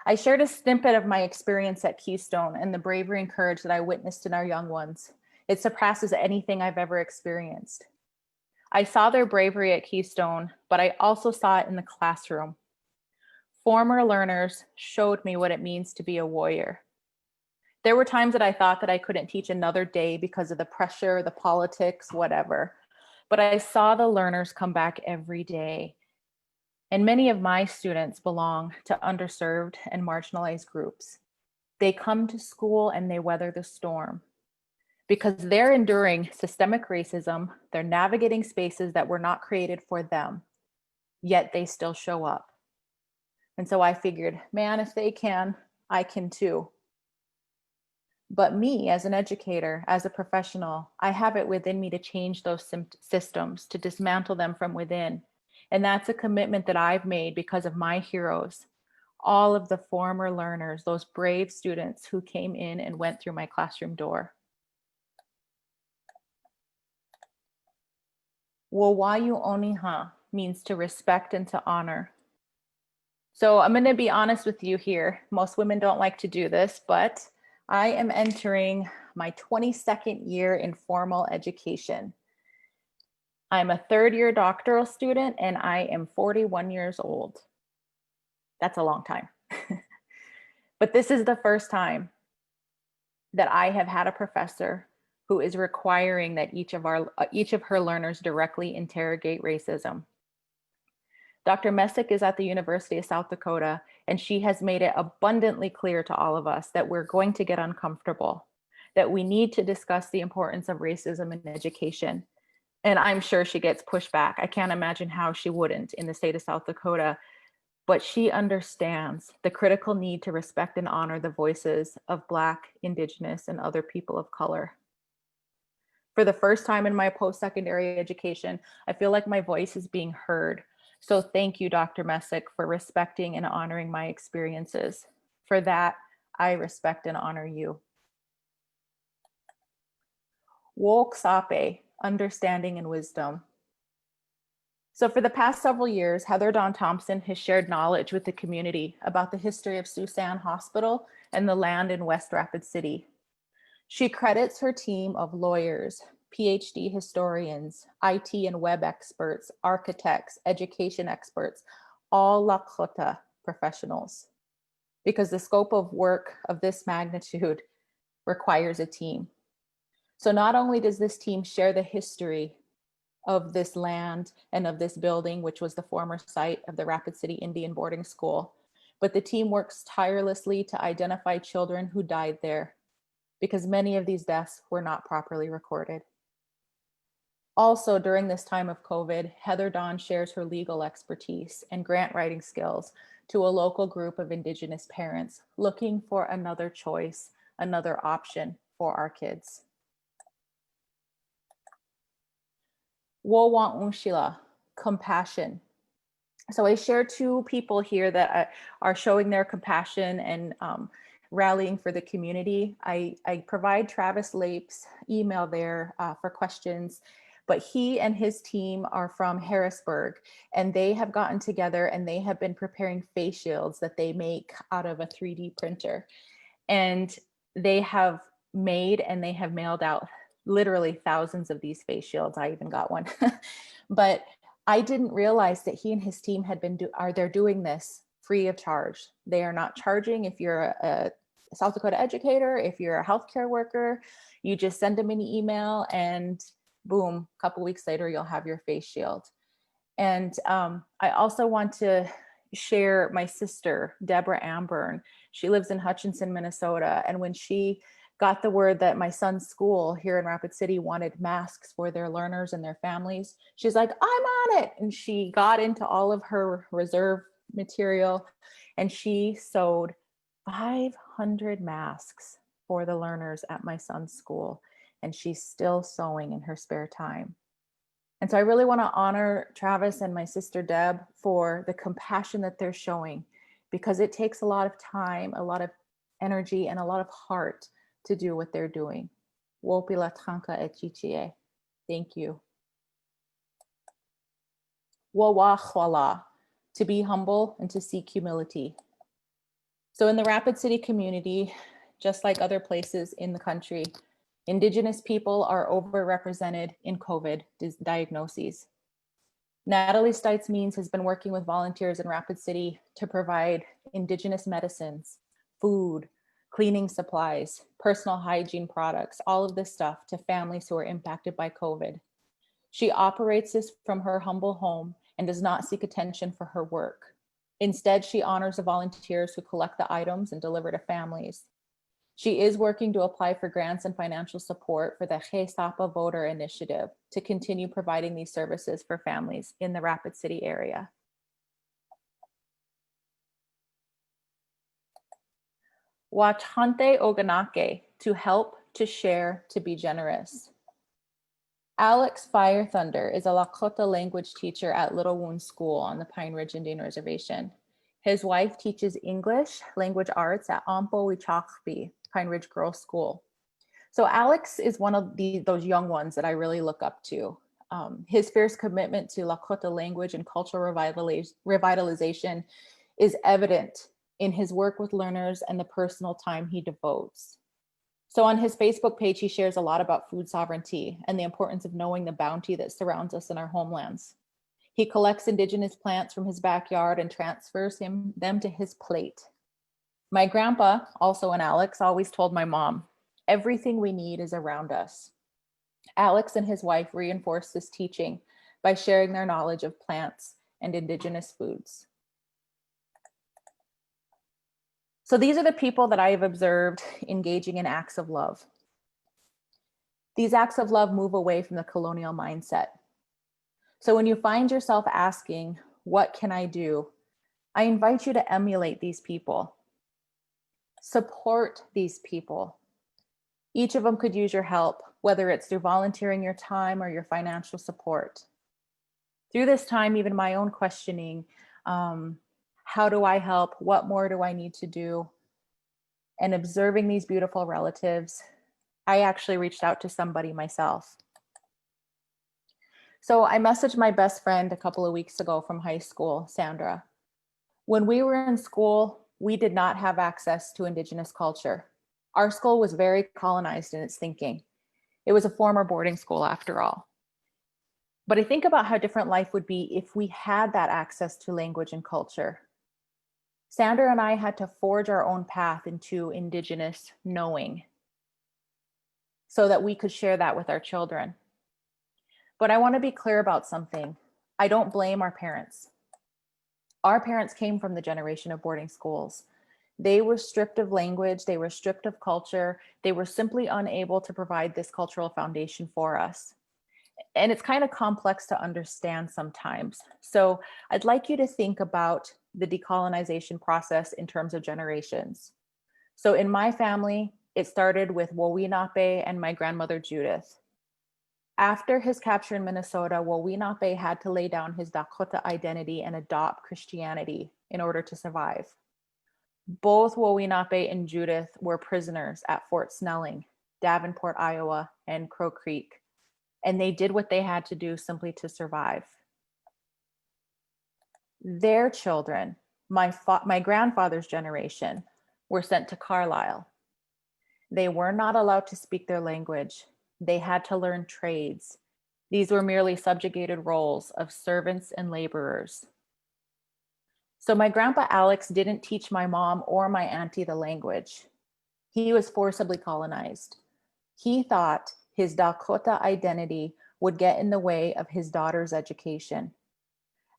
Speaker 3: I shared a snippet of my experience at Keystone and the bravery and courage that I witnessed in our young ones. It surpasses anything I've ever experienced. I saw their bravery at Keystone, but I also saw it in the classroom. Former learners showed me what it means to be a warrior. There were times that I thought that I couldn't teach another day because of the pressure, the politics, whatever. but I saw the learners come back every day. And many of my students belong to underserved and marginalized groups. They come to school and they weather the storm because they're enduring systemic racism. They're navigating spaces that were not created for them, yet they still show up. And so I figured, man, if they can, I can too. But me as an educator, as a professional, I have it within me to change those systems, to dismantle them from within. And that's a commitment that I've made because of my heroes, all of the former learners, those brave students who came in and went through my classroom door. Wowayu Oniha means to respect and to honor. So I'm going to be honest with you here. Most women don't like to do this, but I am entering my 22nd year in formal education. I'm a third-year doctoral student and I am 41 years old. That's a long time. But this is the first time that I have had a professor who is requiring that each of her learners directly interrogate racism. Dr. Messick is at the University of South Dakota, and she has made it abundantly clear to all of us that we're going to get uncomfortable, that we need to discuss the importance of racism in education. And I'm sure she gets pushback. I can't imagine how she wouldn't in the state of South Dakota, but she understands the critical need to respect and honor the voices of Black, Indigenous, and other people of color. For the first time in my post-secondary education, I feel like my voice is being heard. So thank you, Dr. Messick, for respecting and honoring my experiences. For that, I respect and honor you. Woke Sape, understanding and wisdom. So for the past several years, Heather Dawn Thompson has shared knowledge with the community about the history of Susan Hospital and the land in West Rapid City. She credits her team of lawyers, PhD historians, IT and web experts, architects, education experts, all Lakota professionals, because the scope of work of this magnitude requires a team. So not only does this team share the history of this land and of this building, which was the former site of the Rapid City Indian Boarding School, but the team works tirelessly to identify children who died there, because many of these deaths were not properly recorded. Also, during this time of COVID, Heather Dawn shares her legal expertise and grant writing skills to a local group of Indigenous parents looking for another choice, another option for our kids. Wowan Unshila, compassion. So I share two people here that are showing their compassion and rallying for the community. I provide Travis Lape's email there for questions, but he and his team are from Harrisburg, and they have gotten together and they have been preparing face shields that they make out of a 3D printer. And they have made and they have mailed out literally thousands of these face shields. I even got one. But I didn't realize that he and his team had been they're doing this free of charge. They are not charging. If you're a South Dakota educator, if you're a healthcare worker, you just send them an email and boom, a couple weeks later, you'll have your face shield. And I also want to share my sister, Deborah Amburn. She lives in Hutchinson, Minnesota. And when she got the word that my son's school here in Rapid City wanted masks for their learners and their families, she's like, I'm on it. And she got into all of her reserve material and she sewed 500 masks for the learners at my son's school. And she's still sewing in her spare time. And so I really want to honor Travis and my sister Deb for the compassion that they're showing, because it takes a lot of time, a lot of energy, and a lot of heart to do what they're doing. Wopila tranka e chichie. Thank you. Wawachwala, to be humble and to seek humility. So in the Rapid City community, just like other places in the country, Indigenous people are overrepresented in COVID diagnoses. Natalie Stites-Means has been working with volunteers in Rapid City to provide Indigenous medicines, food, cleaning supplies, personal hygiene products, all of this stuff to families who are impacted by COVID. She operates this from her humble home and does not seek attention for her work. Instead, she honors the volunteers who collect the items and deliver to families. She is working to apply for grants and financial support for the Sapa Voter Initiative to continue providing these services for families in the Rapid City area. Wachante Oganake, to help, to share, to be generous. Alex Fire Thunder is a Lakota language teacher at Little Wound School on the Pine Ridge Indian Reservation. His wife teaches English language arts at Ampo Wichakpi, Pine Ridge Girls School. So Alex is one of those young ones that I really look up to. His fierce commitment to Lakota language and cultural revitalization is evident in his work with learners and the personal time he devotes. So on his Facebook page, he shares a lot about food sovereignty and the importance of knowing the bounty that surrounds us in our homelands. He collects indigenous plants from his backyard and transfers them to his plate. My grandpa, also an Alex, always told my mom, everything we need is around us. Alex and his wife reinforced this teaching by sharing their knowledge of plants and indigenous foods. So these are the people that I have observed engaging in acts of love. These acts of love move away from the colonial mindset. So when you find yourself asking, what can I do? I invite you to emulate these people. Support these people. Each of them could use your help, whether it's through volunteering your time or your financial support. Through this time, even my own questioning, how do I help? What more do I need to do? And observing these beautiful relatives, I actually reached out to somebody myself. So I messaged my best friend a couple of weeks ago from high school, Sandra. When we were in school, we did not have access to Indigenous culture. Our school was very colonized in its thinking. It was a former boarding school after all. But I think about how different life would be if we had that access to language and culture. Sandra and I had to forge our own path into Indigenous knowing so that we could share that with our children. But I want to be clear about something. I don't blame our parents. Our parents came from the generation of boarding schools. They were stripped of language, they were stripped of culture, they were simply unable to provide this cultural foundation for us. And it's kind of complex to understand sometimes. So I'd like you to think about the decolonization process in terms of generations. So in my family, it started with Wowinape and my grandmother Judith. After his capture in Minnesota, Wowinape had to lay down his Dakota identity and adopt Christianity in order to survive. Both Wowinape and Judith were prisoners at Fort Snelling, Davenport, Iowa, and Crow Creek. And they did what they had to do simply to survive. Their children, my grandfather's generation, were sent to Carlisle. They were not allowed to speak their language. They had to learn trades. These were merely subjugated roles of servants and laborers. So my grandpa Alex didn't teach my mom or my auntie the language. He was forcibly colonized. He thought his Dakota identity would get in the way of his daughter's education.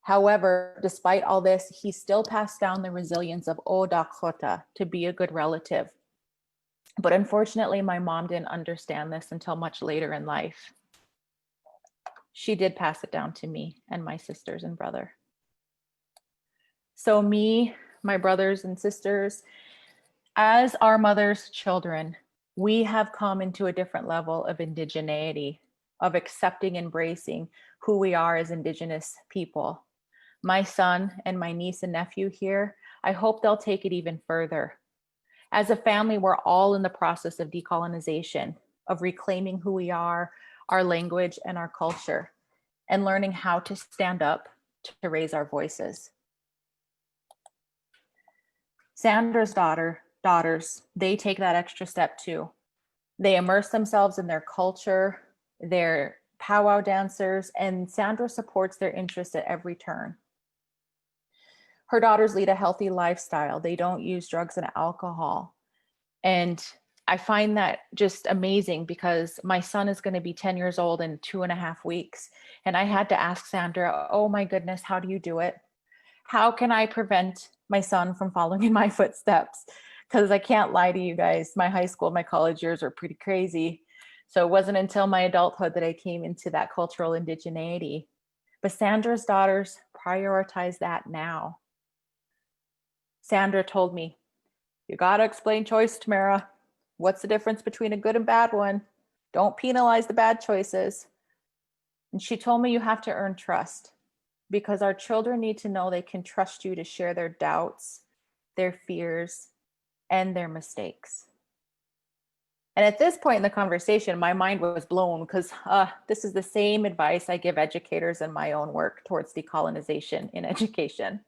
Speaker 3: However, despite all this, he still passed down the resilience of O Dakota to be a good relative. But unfortunately, my mom didn't understand this until much later in life. She did pass it down to me and my sisters and brother. So me, my brothers and sisters, as our mother's children, we have come into a different level of indigeneity, of accepting, embracing who we are as Indigenous people. My son and my niece and nephew here, I hope they'll take it even further. As a family, we're all in the process of decolonization, of reclaiming who we are, our language and our culture, and learning how to stand up to raise our voices. Sandra's daughters, they take that extra step too. They immerse themselves in their culture, they're powwow dancers, and Sandra supports their interests at every turn. Her daughters lead a healthy lifestyle. They don't use drugs and alcohol. And I find that just amazing because my son is going to be 10 years old in 2.5 weeks. And I had to ask Sandra, oh my goodness, how do you do it? How can I prevent my son from following in my footsteps? Because I can't lie to you guys, my high school, my college years are pretty crazy. So it wasn't until my adulthood that I came into that cultural indigeneity. But Sandra's daughters prioritize that now. Sandra told me, you got to explain choice, Tamera. What's the difference between a good and bad one? Don't penalize the bad choices. And she told me you have to earn trust because our children need to know they can trust you to share their doubts, their fears, and their mistakes. And at this point in the conversation, my mind was blown because this is the same advice I give educators in my own work towards decolonization in education.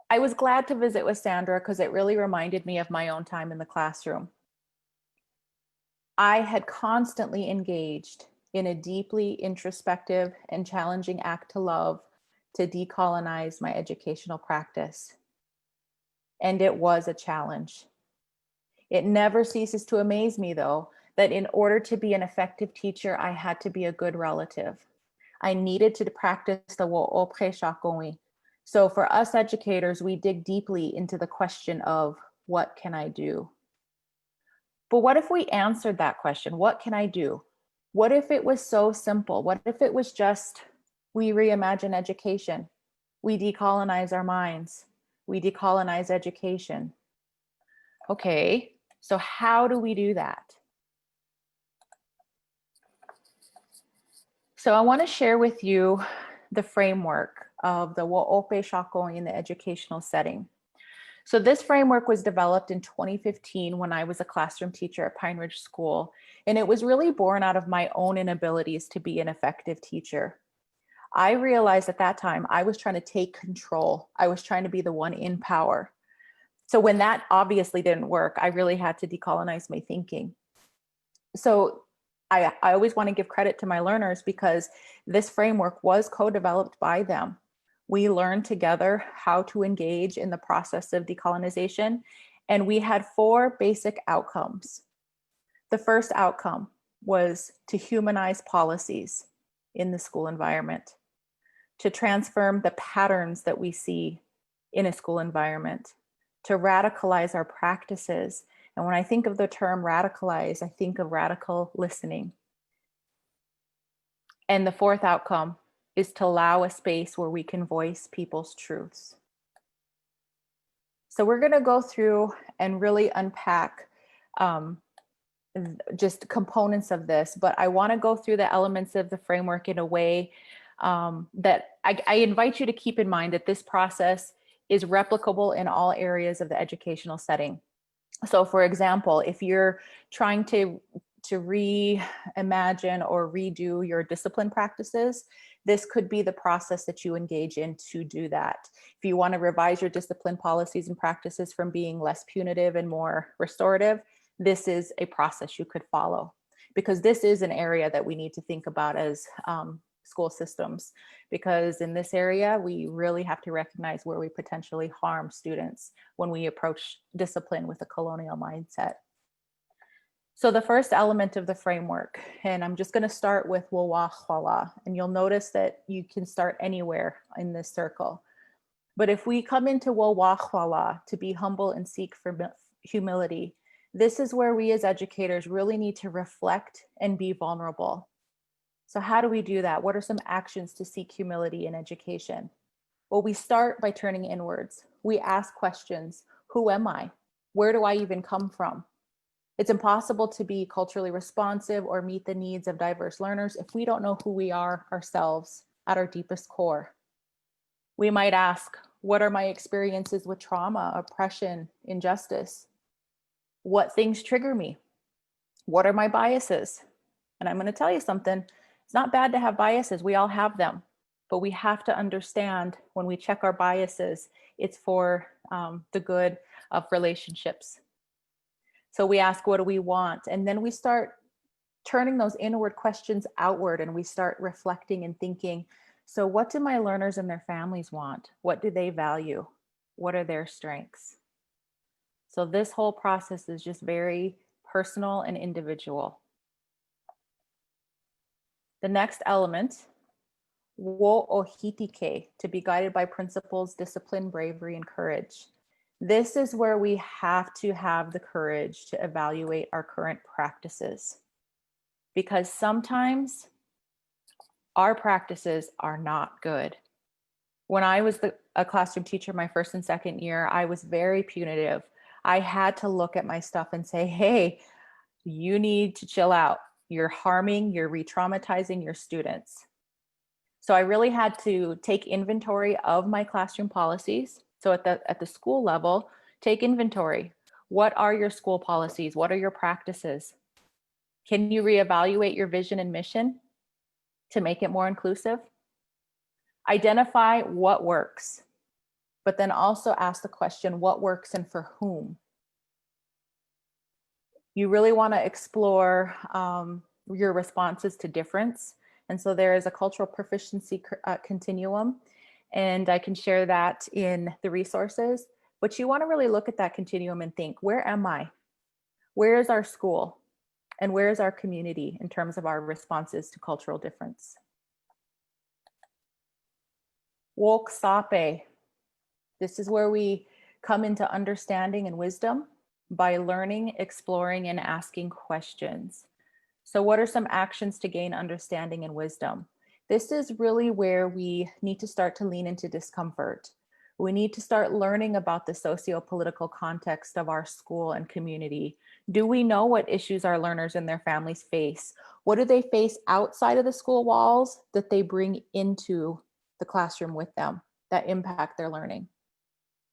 Speaker 3: I was glad to visit with Sandra because it really reminded me of my own time in the classroom. I had constantly engaged in a deeply introspective and challenging act to love to decolonize my educational practice. And it was a challenge. It never ceases to amaze me, though, that in order to be an effective teacher, I had to be a good relative. I needed to practice the wo'opre shakoi. So for us educators, we dig deeply into the question of what can I do? But what if we answered that question? What can I do? What if it was so simple? What if it was just, we reimagine education, we decolonize our minds, we decolonize education? Okay, so how do we do that? So I want to share with you the framework of the wo'ope shakoi in the educational setting. So this framework was developed in 2015 when I was a classroom teacher at Pine Ridge School, and it was really born out of my own inabilities to be an effective teacher. I realized at that time I was trying to take control. I was trying to be the one in power. So when that obviously didn't work, I really had to decolonize my thinking. So I always want to give credit to my learners because this framework was co-developed by them. We learned together how to engage in the process of decolonization, and we had 4 basic outcomes. The first outcome was to humanize policies in the school environment, to transform the patterns that we see in a school environment, to radicalize our practices. And when I think of the term radicalize, I think of radical listening. And the 4th outcome is to allow a space where we can voice people's truths. So we're going to go through and really unpack just components of this, but I want to go through the elements of the framework in a way that I invite you to keep in mind that this process is replicable in all areas of the educational setting. So for example, if you're trying to reimagine or redo your discipline practices, this could be the process that you engage in to do that. If you want to revise your discipline policies and practices from being less punitive and more restorative, this is a process you could follow, because this is an area that we need to think about as school systems, because in this area, we really have to recognize where we potentially harm students when we approach discipline with a colonial mindset. So the first element of the framework, and I'm just going to start with Wawahwala, and you'll notice that you can start anywhere in this circle. But if we come into Wawahwala, to be humble and seek for humility, this is where we as educators really need to reflect and be vulnerable. So how do we do that? What are some actions to seek humility in education? Well, we start by turning inwards. We ask questions. Who am I? Where do I even come from? It's impossible to be culturally responsive or meet the needs of diverse learners if we don't know who we are ourselves at our deepest core. We might ask, what are my experiences with trauma, oppression, injustice? What things trigger me? What are my biases? And I'm going to tell you something. It's not bad to have biases. We all have them. But we have to understand when we check our biases, it's for the good of relationships. So we ask, what do we want? And then we start turning those inward questions outward, and we start reflecting and thinking, so what do my learners and their families want? What do they value? What are their strengths? So this whole process is just very personal and individual. The next element, wo ohitike, to be guided by principles, discipline, bravery, and courage. This is where we have to have the courage to evaluate our current practices, because sometimes our practices are not good. When I was a classroom teacher my first and second year, I was very punitive. I had to look at my stuff and say, hey, you need to chill out. You're harming, you're re-traumatizing your students. So I really had to take inventory of my classroom policies. So at the school level, take inventory. What are your school policies? What are your practices? Can you reevaluate your vision and mission to make it more inclusive? Identify what works, but then also ask the question, what works and for whom? You really want to explore your responses to difference. And so there is a cultural proficiency continuum, and I can share that in the resources. But you want to really look at that continuum and think, where am I? Where is our school? And where is our community in terms of our responses to cultural difference? Woke sape. This is where we come into understanding and wisdom by learning, exploring, and asking questions. So what are some actions to gain understanding and wisdom? This is really where we need to start to lean into discomfort. We need to start learning about the socio-political context of our school and community. Do we know what issues our learners and their families face? What do they face outside of the school walls that they bring into the classroom with them that impact their learning?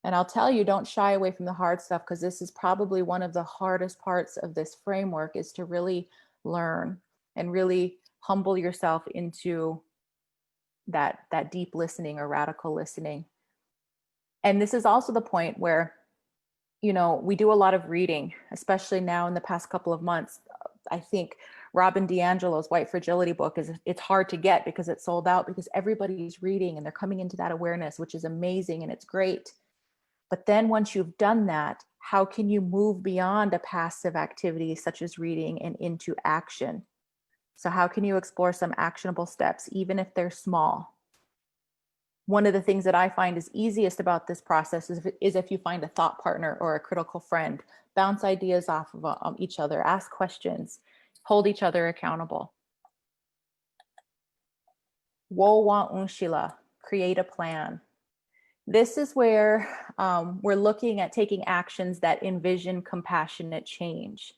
Speaker 3: And I'll tell you, don't shy away from the hard stuff, because this is probably one of the hardest parts of this framework, is to really learn and really humble yourself into that deep listening or radical listening. And this is also the point where, we do a lot of reading, especially now in the past couple of months. I think Robin DiAngelo's White Fragility book it's hard to get because it's sold out, because everybody's reading and they're coming into that awareness, which is amazing and it's great. But then once you've done that, how can you move beyond a passive activity such as reading and into action? So how can you explore some actionable steps, even if they're small? One of the things that I find is easiest about this process is if you find a thought partner or a critical friend, bounce ideas off of each other, ask questions, hold each other accountable. Wo wa unshila, create a plan. This is where we're looking at taking actions that envision compassionate change.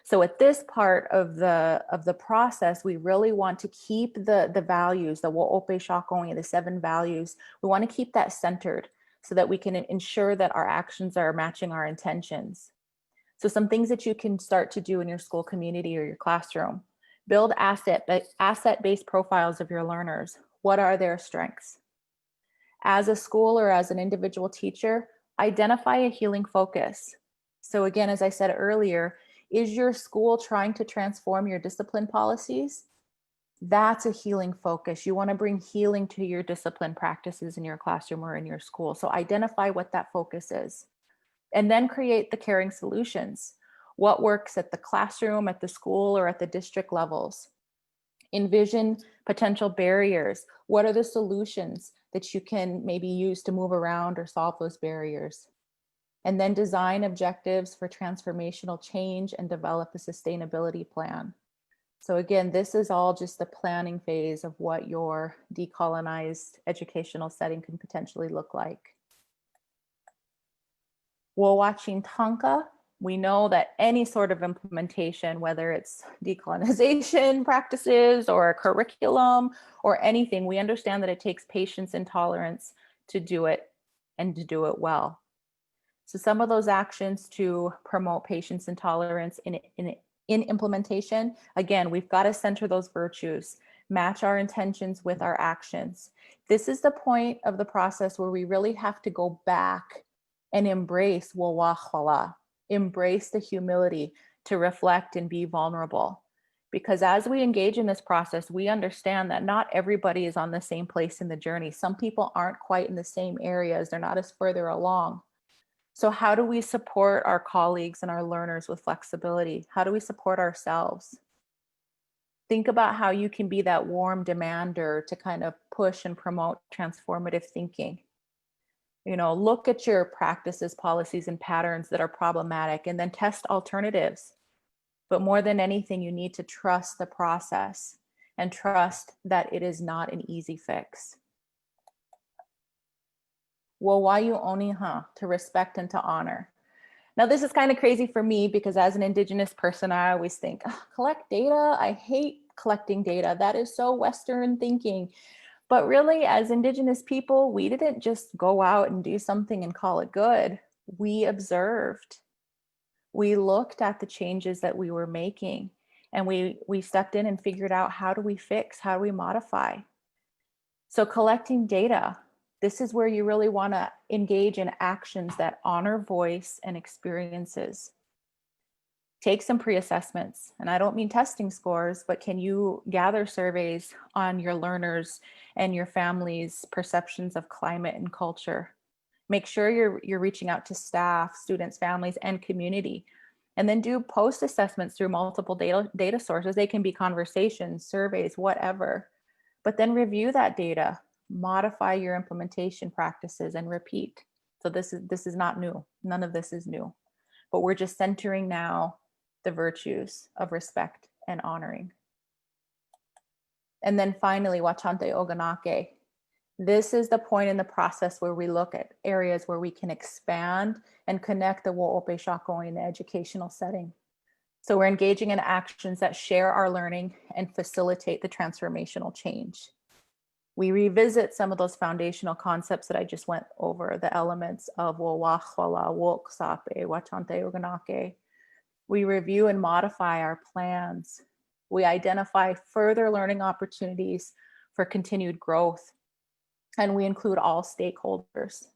Speaker 3: So at this part of the process, we really want to keep the values, the wo'ope shakongi, the 7 values. We want to keep that centered so that we can ensure that our actions are matching our intentions. So some things that you can start to do in your school community or your classroom: build asset-based profiles of your learners. What are their strengths? As a school or as an individual teacher, identify a healing focus. So again, as I said earlier, is your school trying to transform your discipline policies? That's a healing focus. You want to bring healing to your discipline practices in your classroom or in your school. So identify what that focus is, and then create the caring solutions. What works at the classroom, at the school, or at the district levels? Envision potential barriers. What are the solutions that you can maybe use to move around or solve those barriers? And then design objectives for transformational change and develop a sustainability plan. So again, this is all just the planning phase of what your decolonized educational setting can potentially look like. While watching Tanka, we know that any sort of implementation, whether it's decolonization practices or a curriculum or anything, we understand that it takes patience and tolerance to do it and to do it well. So some of those actions to promote patience and tolerance in implementation, again, we've got to center those virtues, match our intentions with our actions. This is the point of the process where we really have to go back and embrace wawahwala, embrace the humility to reflect and be vulnerable. Because as we engage in this process, we understand that not everybody is on the same place in the journey. Some people aren't quite in the same areas. They're not as further along. So how do we support our colleagues and our learners with flexibility? How do we support ourselves? Think about how you can be that warm demander to kind of push and promote transformative thinking. You know, look at your practices, policies, and patterns that are problematic, and then test alternatives. But more than anything, you need to trust the process and trust that it is not an easy fix. Well, why you only, to respect and to honor. Now, this is kind of crazy for me because as an Indigenous person, I always think, collect data. I hate collecting data. That is so Western thinking. But really, as Indigenous people, we didn't just go out and do something and call it good. We observed. We looked at the changes that we were making, and we stepped in and figured out, how do we fix, how do we modify? So collecting data, this is where you really want to engage in actions that honor voice and experiences. Take some pre-assessments, and I don't mean testing scores, but can you gather surveys on your learners and your family's perceptions of climate and culture? Make sure you're reaching out to staff, students, families, and community. And then do post-assessments through multiple data sources. They can be conversations, surveys, whatever. But then review that data, modify your implementation practices, and repeat. So this is not new. None of this is new. But we're just centering now the virtues of respect and honoring. And then finally, Wachante Oganake. This is the point in the process where we look at areas where we can expand and connect the Wo'ope Shako in the educational setting. So we're engaging in actions that share our learning and facilitate the transformational change. We revisit some of those foundational concepts that I just went over, the elements of Wowachwala, Woksape, Wachante Oganake. We review and modify our plans. We identify further learning opportunities for continued growth. And we include all stakeholders.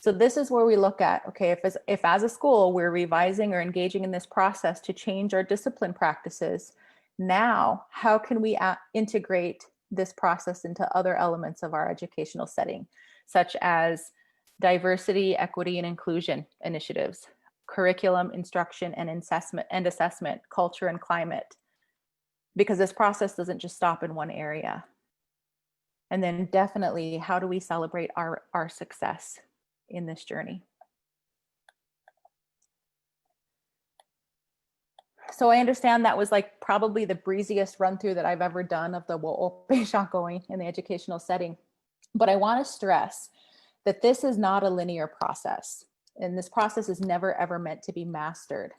Speaker 3: So this is where we look at, okay, if as a school, we're revising or engaging in this process to change our discipline practices, now how can we integrate this process into other elements of our educational setting, such as diversity, equity, and inclusion initiatives, curriculum, instruction, and assessment, culture, and climate, because this process doesn't just stop in one area. And then definitely, how do we celebrate our success in this journey? So I understand that was like probably the breeziest run through that I've ever done of the Wo'ope Shakoi in the educational setting. But I want to stress that this is not a linear process. And this process is never ever meant to be mastered.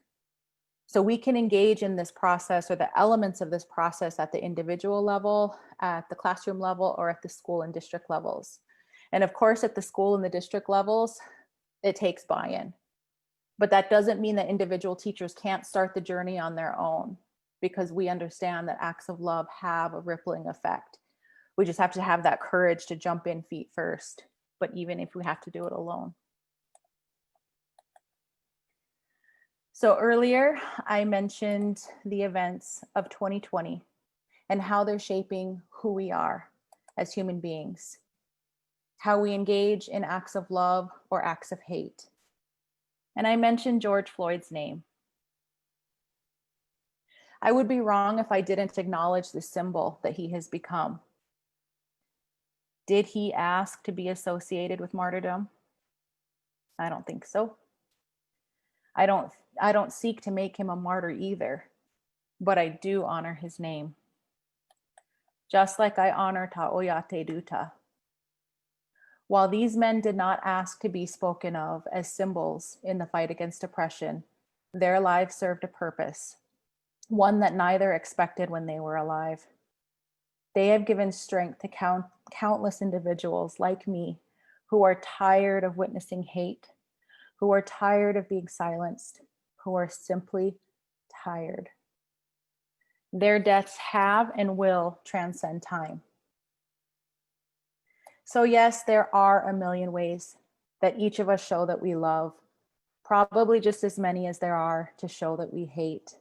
Speaker 3: So we can engage in this process or the elements of this process at the individual level, at the classroom level, or at the school and district levels. And of course, at the school and the district levels, it takes buy-in. But that doesn't mean that individual teachers can't start the journey on their own, because we understand that acts of love have a rippling effect. We just have to have that courage to jump in feet first, but even if we have to do it alone. So earlier, I mentioned the events of 2020 and how they're shaping who we are as human beings, how we engage in acts of love or acts of hate. And I mentioned George Floyd's name. I would be wrong if I didn't acknowledge the symbol that he has become. Did he ask to be associated with martyrdom? I don't think so. I don't seek to make him a martyr either, but I do honor his name. Just like I honor Ta'oyate Duta. While these men did not ask to be spoken of as symbols in the fight against oppression, their lives served a purpose, one that neither expected when they were alive. They have given strength to countless individuals like me who are tired of witnessing hate, who are tired of being silenced, who are simply tired. Their deaths have and will transcend time. So yes, there are a million ways that each of us show that we love, probably just as many as there are to show that we hate.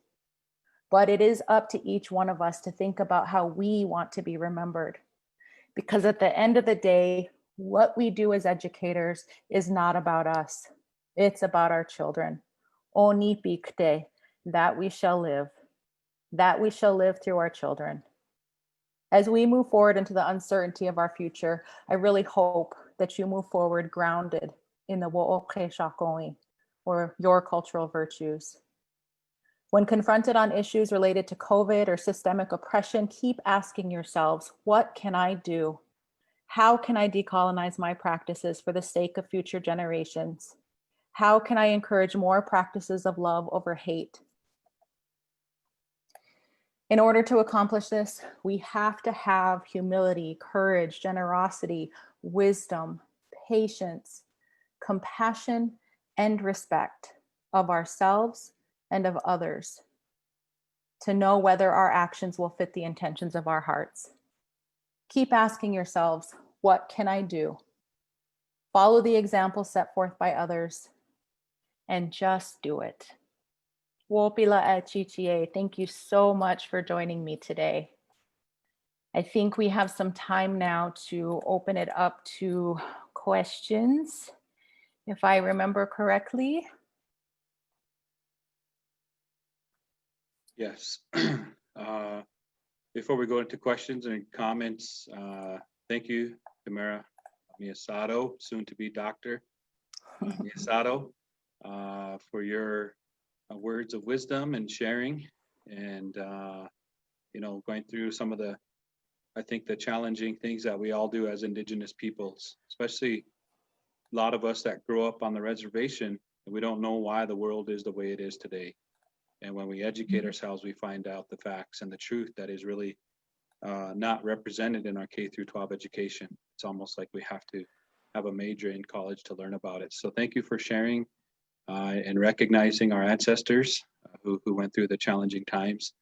Speaker 3: But it is up to each one of us to think about how we want to be remembered. Because at the end of the day, what we do as educators is not about us. It's about our children. Onipikte, that we shall live. That we shall live through our children. As we move forward into the uncertainty of our future, I really hope that you move forward grounded in the wo'oke shakoi, or your cultural virtues. When confronted on issues related to COVID or systemic oppression, keep asking yourselves, what can I do? How can I decolonize my practices for the sake of future generations? How can I encourage more practices of love over hate? In order to accomplish this, we have to have humility, courage, generosity, wisdom, patience, compassion, and respect of ourselves and of others, to know whether our actions will fit the intentions of our hearts. Keep asking yourselves, what can I do? Follow the example set forth by others, and just do it. Wopila at Chichie, thank you so much for joining me today. I think we have some time now to open it up to questions, if I remember correctly.
Speaker 1: Yes. Before we go into questions and comments, thank you, Tamera Miyasato, soon to be Dr. Miyasato, for your words of wisdom and sharing, and going through some of the, I think, the challenging things that we all do as Indigenous peoples, especially a lot of us that grow up on the reservation, and we don't know why the world is the way it is today. And when we educate ourselves, we find out the facts and the truth that is really not represented in our K through 12 education. It's almost like we have to have a major in college to learn about it. So thank you for sharing and recognizing our ancestors who went through the challenging times.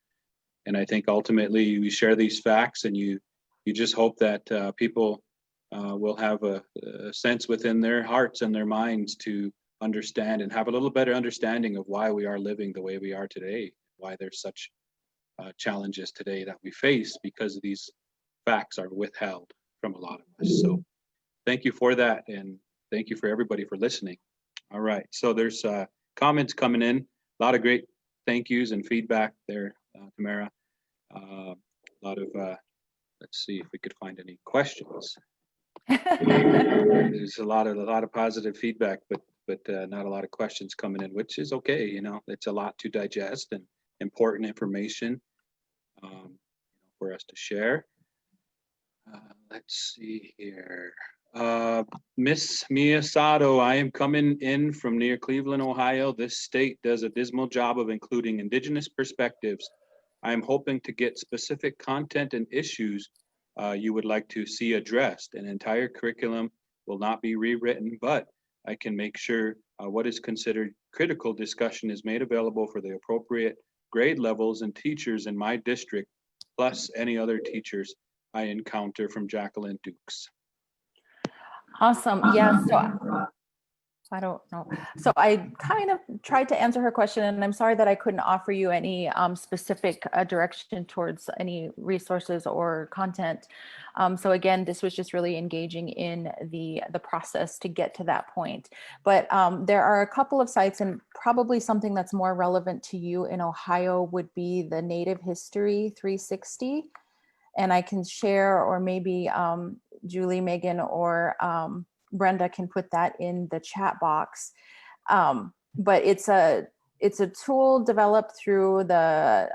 Speaker 1: And I think ultimately we share these facts, and you just hope that people will have a sense within their hearts and their minds to understand and have a little better understanding of why we are living the way we are today, why there's such challenges today that we face because these facts are withheld from a lot of us. So thank you for that, and thank you for everybody for listening. All right, so there's comments coming in, a lot of great thank yous and feedback there, Tamera. A lot of, let's see if we could find any questions. There's a lot of positive feedback, but not a lot of questions coming in, which is okay. It's a lot to digest and important information for us to share. Let's see here. Miss Miyasato, I am coming in from near Cleveland, Ohio. This state does a dismal job of including Indigenous perspectives. I am hoping to get specific content and issues you would like to see addressed. An entire curriculum will not be rewritten, but I can make sure what is considered critical discussion is made available for the appropriate grade levels and teachers in my district, plus any other teachers I encounter, from Jacqueline Dukes.
Speaker 3: Awesome. Yeah, so I don't know. So I kind of tried to answer her question, and I'm sorry that I couldn't offer you any specific direction towards any resources or content. So again, this was just really engaging in the process to get to that point. But there are a couple of sites, and probably something that's more relevant to you in Ohio would be the Native History 360. And I can share, or maybe Julie, Megan, or Brenda can put that in the chat box. But it's a tool developed through the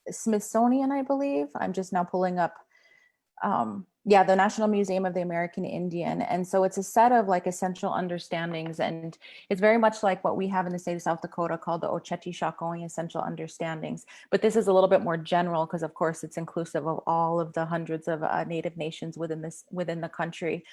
Speaker 3: Smithsonian, I believe. I'm just now pulling up, the National Museum of the American Indian. And so it's a set of like essential understandings, and it's very much like what we have in the state of South Dakota called the Oceti Sakowin Essential Understandings. But this is a little bit more general because of course it's inclusive of all of the hundreds of Native nations within the country.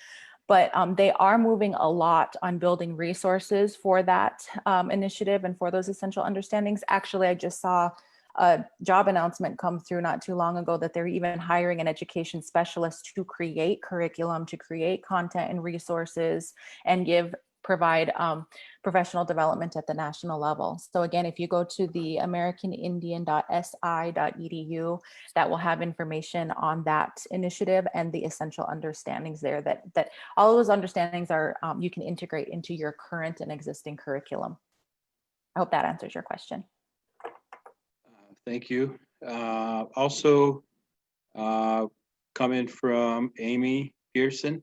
Speaker 3: But they are moving a lot on building resources for that initiative and for those essential understandings. Actually, I just saw a job announcement come through not too long ago that they're even hiring an education specialist to create curriculum, to create content and resources, and give provide professional development at the national level. So again, if you go to the americanindian.si.edu, that will have information on that initiative and the essential understandings there that all of those understandings are you can integrate into your current and existing curriculum. I hope that answers your question.
Speaker 1: Thank you. Also, coming from Amy Pearson,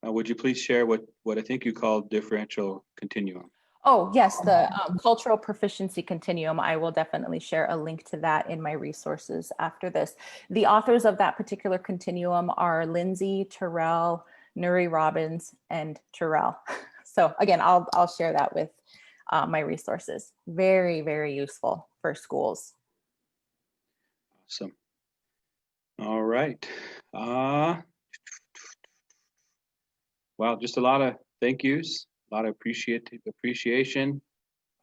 Speaker 1: would you please share what I think you called differential continuum?
Speaker 3: Oh, yes, the cultural proficiency continuum. I will definitely share a link to that in my resources after this. The authors of that particular continuum are Lindsay, Terrell, Nuri Robbins, and Terrell. So again, I'll share that with my resources. Very, very useful for schools.
Speaker 1: Awesome. All right. Well, just a lot of thank yous, a lot of appreciation,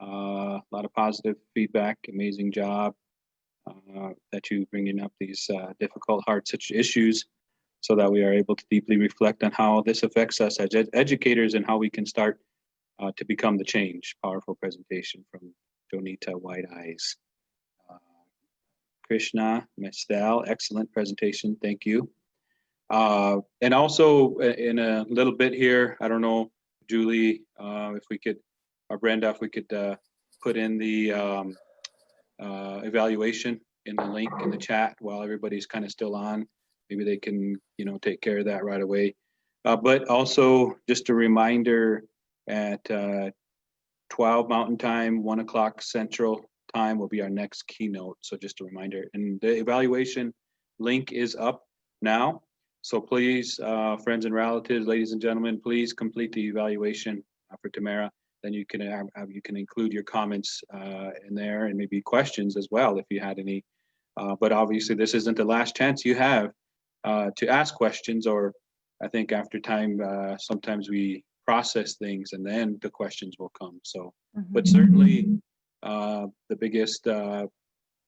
Speaker 1: a lot of positive feedback. Amazing job that you bringing up these difficult, hard such issues, so that we are able to deeply reflect on how this affects us as educators and how we can start to become the change. Powerful presentation from Jonita White Eyes. Krishna Mestal, excellent presentation. Thank you. And also in a little bit here, I don't know, Julie, if we could, or Brenda, if we could put in the evaluation in the link in the chat while everybody's kind of still on. Maybe they can, take care of that right away. But also just a reminder at 12 Mountain Time, 1 o'clock Central Time will be our next keynote. So just a reminder, and the evaluation link is up now. So please, friends and relatives, ladies and gentlemen, please complete the evaluation for Tamera. Then you can include your comments in there, and maybe questions as well if you had any. But obviously, this isn't the last chance you have to ask questions. Or I think after time, sometimes we process things and then the questions will come. So, but certainly the biggest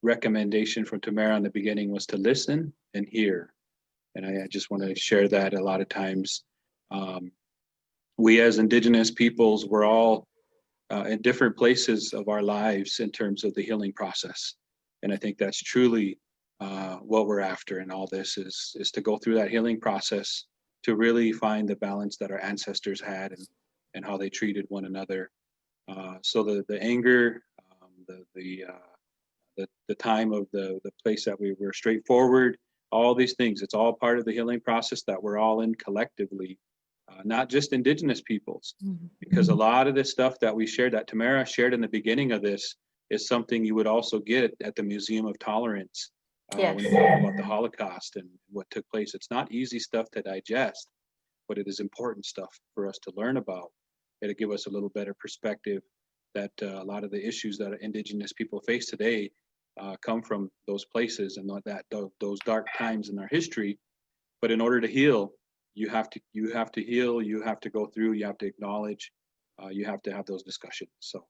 Speaker 1: recommendation from Tamera in the beginning was to listen and hear. And I just want to share that. A lot of times, we as Indigenous peoples, we're all in different places of our lives in terms of the healing process. And I think that's truly what we're after in all this is to go through that healing process to really find the balance that our ancestors had and how they treated one another. So the anger, the time of the place that we were straightforward, all these things, it's all part of the healing process that we're all in collectively, not just Indigenous peoples, because a lot of the stuff that we shared, that Tamera shared in the beginning of this, is something you would also get at the Museum of Tolerance when you talk about the Holocaust and what took place. It's not easy stuff to digest, but it is important stuff for us to learn about. It'll give us a little better perspective that a lot of the issues that Indigenous people face today come from those places and those dark times in our history. But in order to heal, you have to heal, you have to go through, you have to acknowledge, you have to have those discussions. So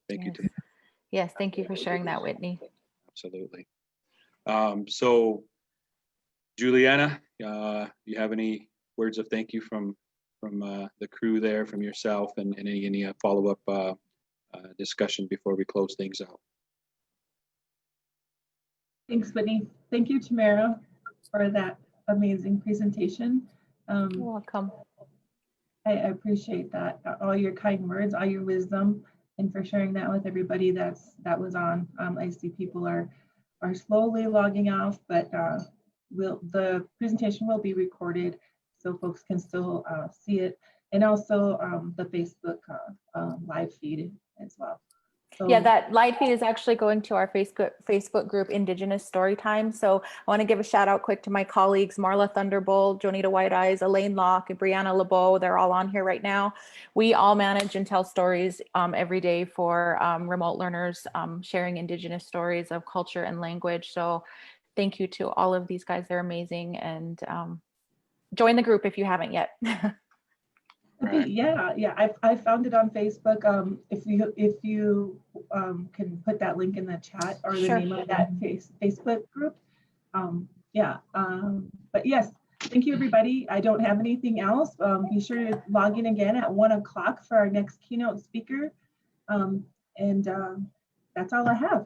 Speaker 1: thank you.
Speaker 3: Yes, thank you for sharing that, Whitney.
Speaker 1: Absolutely. So Juliana, you have any words of thank you from the crew there, from yourself, and any follow-up discussion before we close things out?
Speaker 4: Thanks, Whitney. Thank you, Tamera, for that amazing presentation.
Speaker 3: You're welcome.
Speaker 4: I appreciate that, all your kind words, all your wisdom, and for sharing that with everybody that was on. I see people are slowly logging off, but the presentation will be recorded so folks can still see it, and also the Facebook live feed as well. So,
Speaker 3: yeah, that live feed is actually going to our Facebook group, Indigenous Storytime. So I want to give a shout out quick to my colleagues, Marla Thunderbolt, Jonita White Eyes, Elaine Locke, and Brianna LeBeau. They're all on here right now. We all manage and tell stories every day for remote learners, sharing Indigenous stories of culture and language. So thank you to all of these guys. They're amazing. And join the group if you haven't yet.
Speaker 4: okay,
Speaker 1: Right.
Speaker 4: yeah. I found it on Facebook. If you can put that link in the chat or the
Speaker 3: Sure.
Speaker 4: name of that Facebook group. But yes, Thank you, everybody. I don't have anything else. Be sure to log in again at 1 o'clock for our next keynote speaker. That's all I have.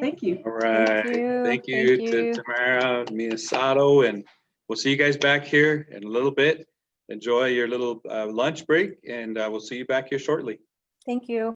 Speaker 4: Thank you.
Speaker 1: All right. Thank you to Tamera, Miyasato, and we'll see you guys back here in a little bit. Enjoy your little lunch break, and we'll see you back here shortly.
Speaker 3: Thank you.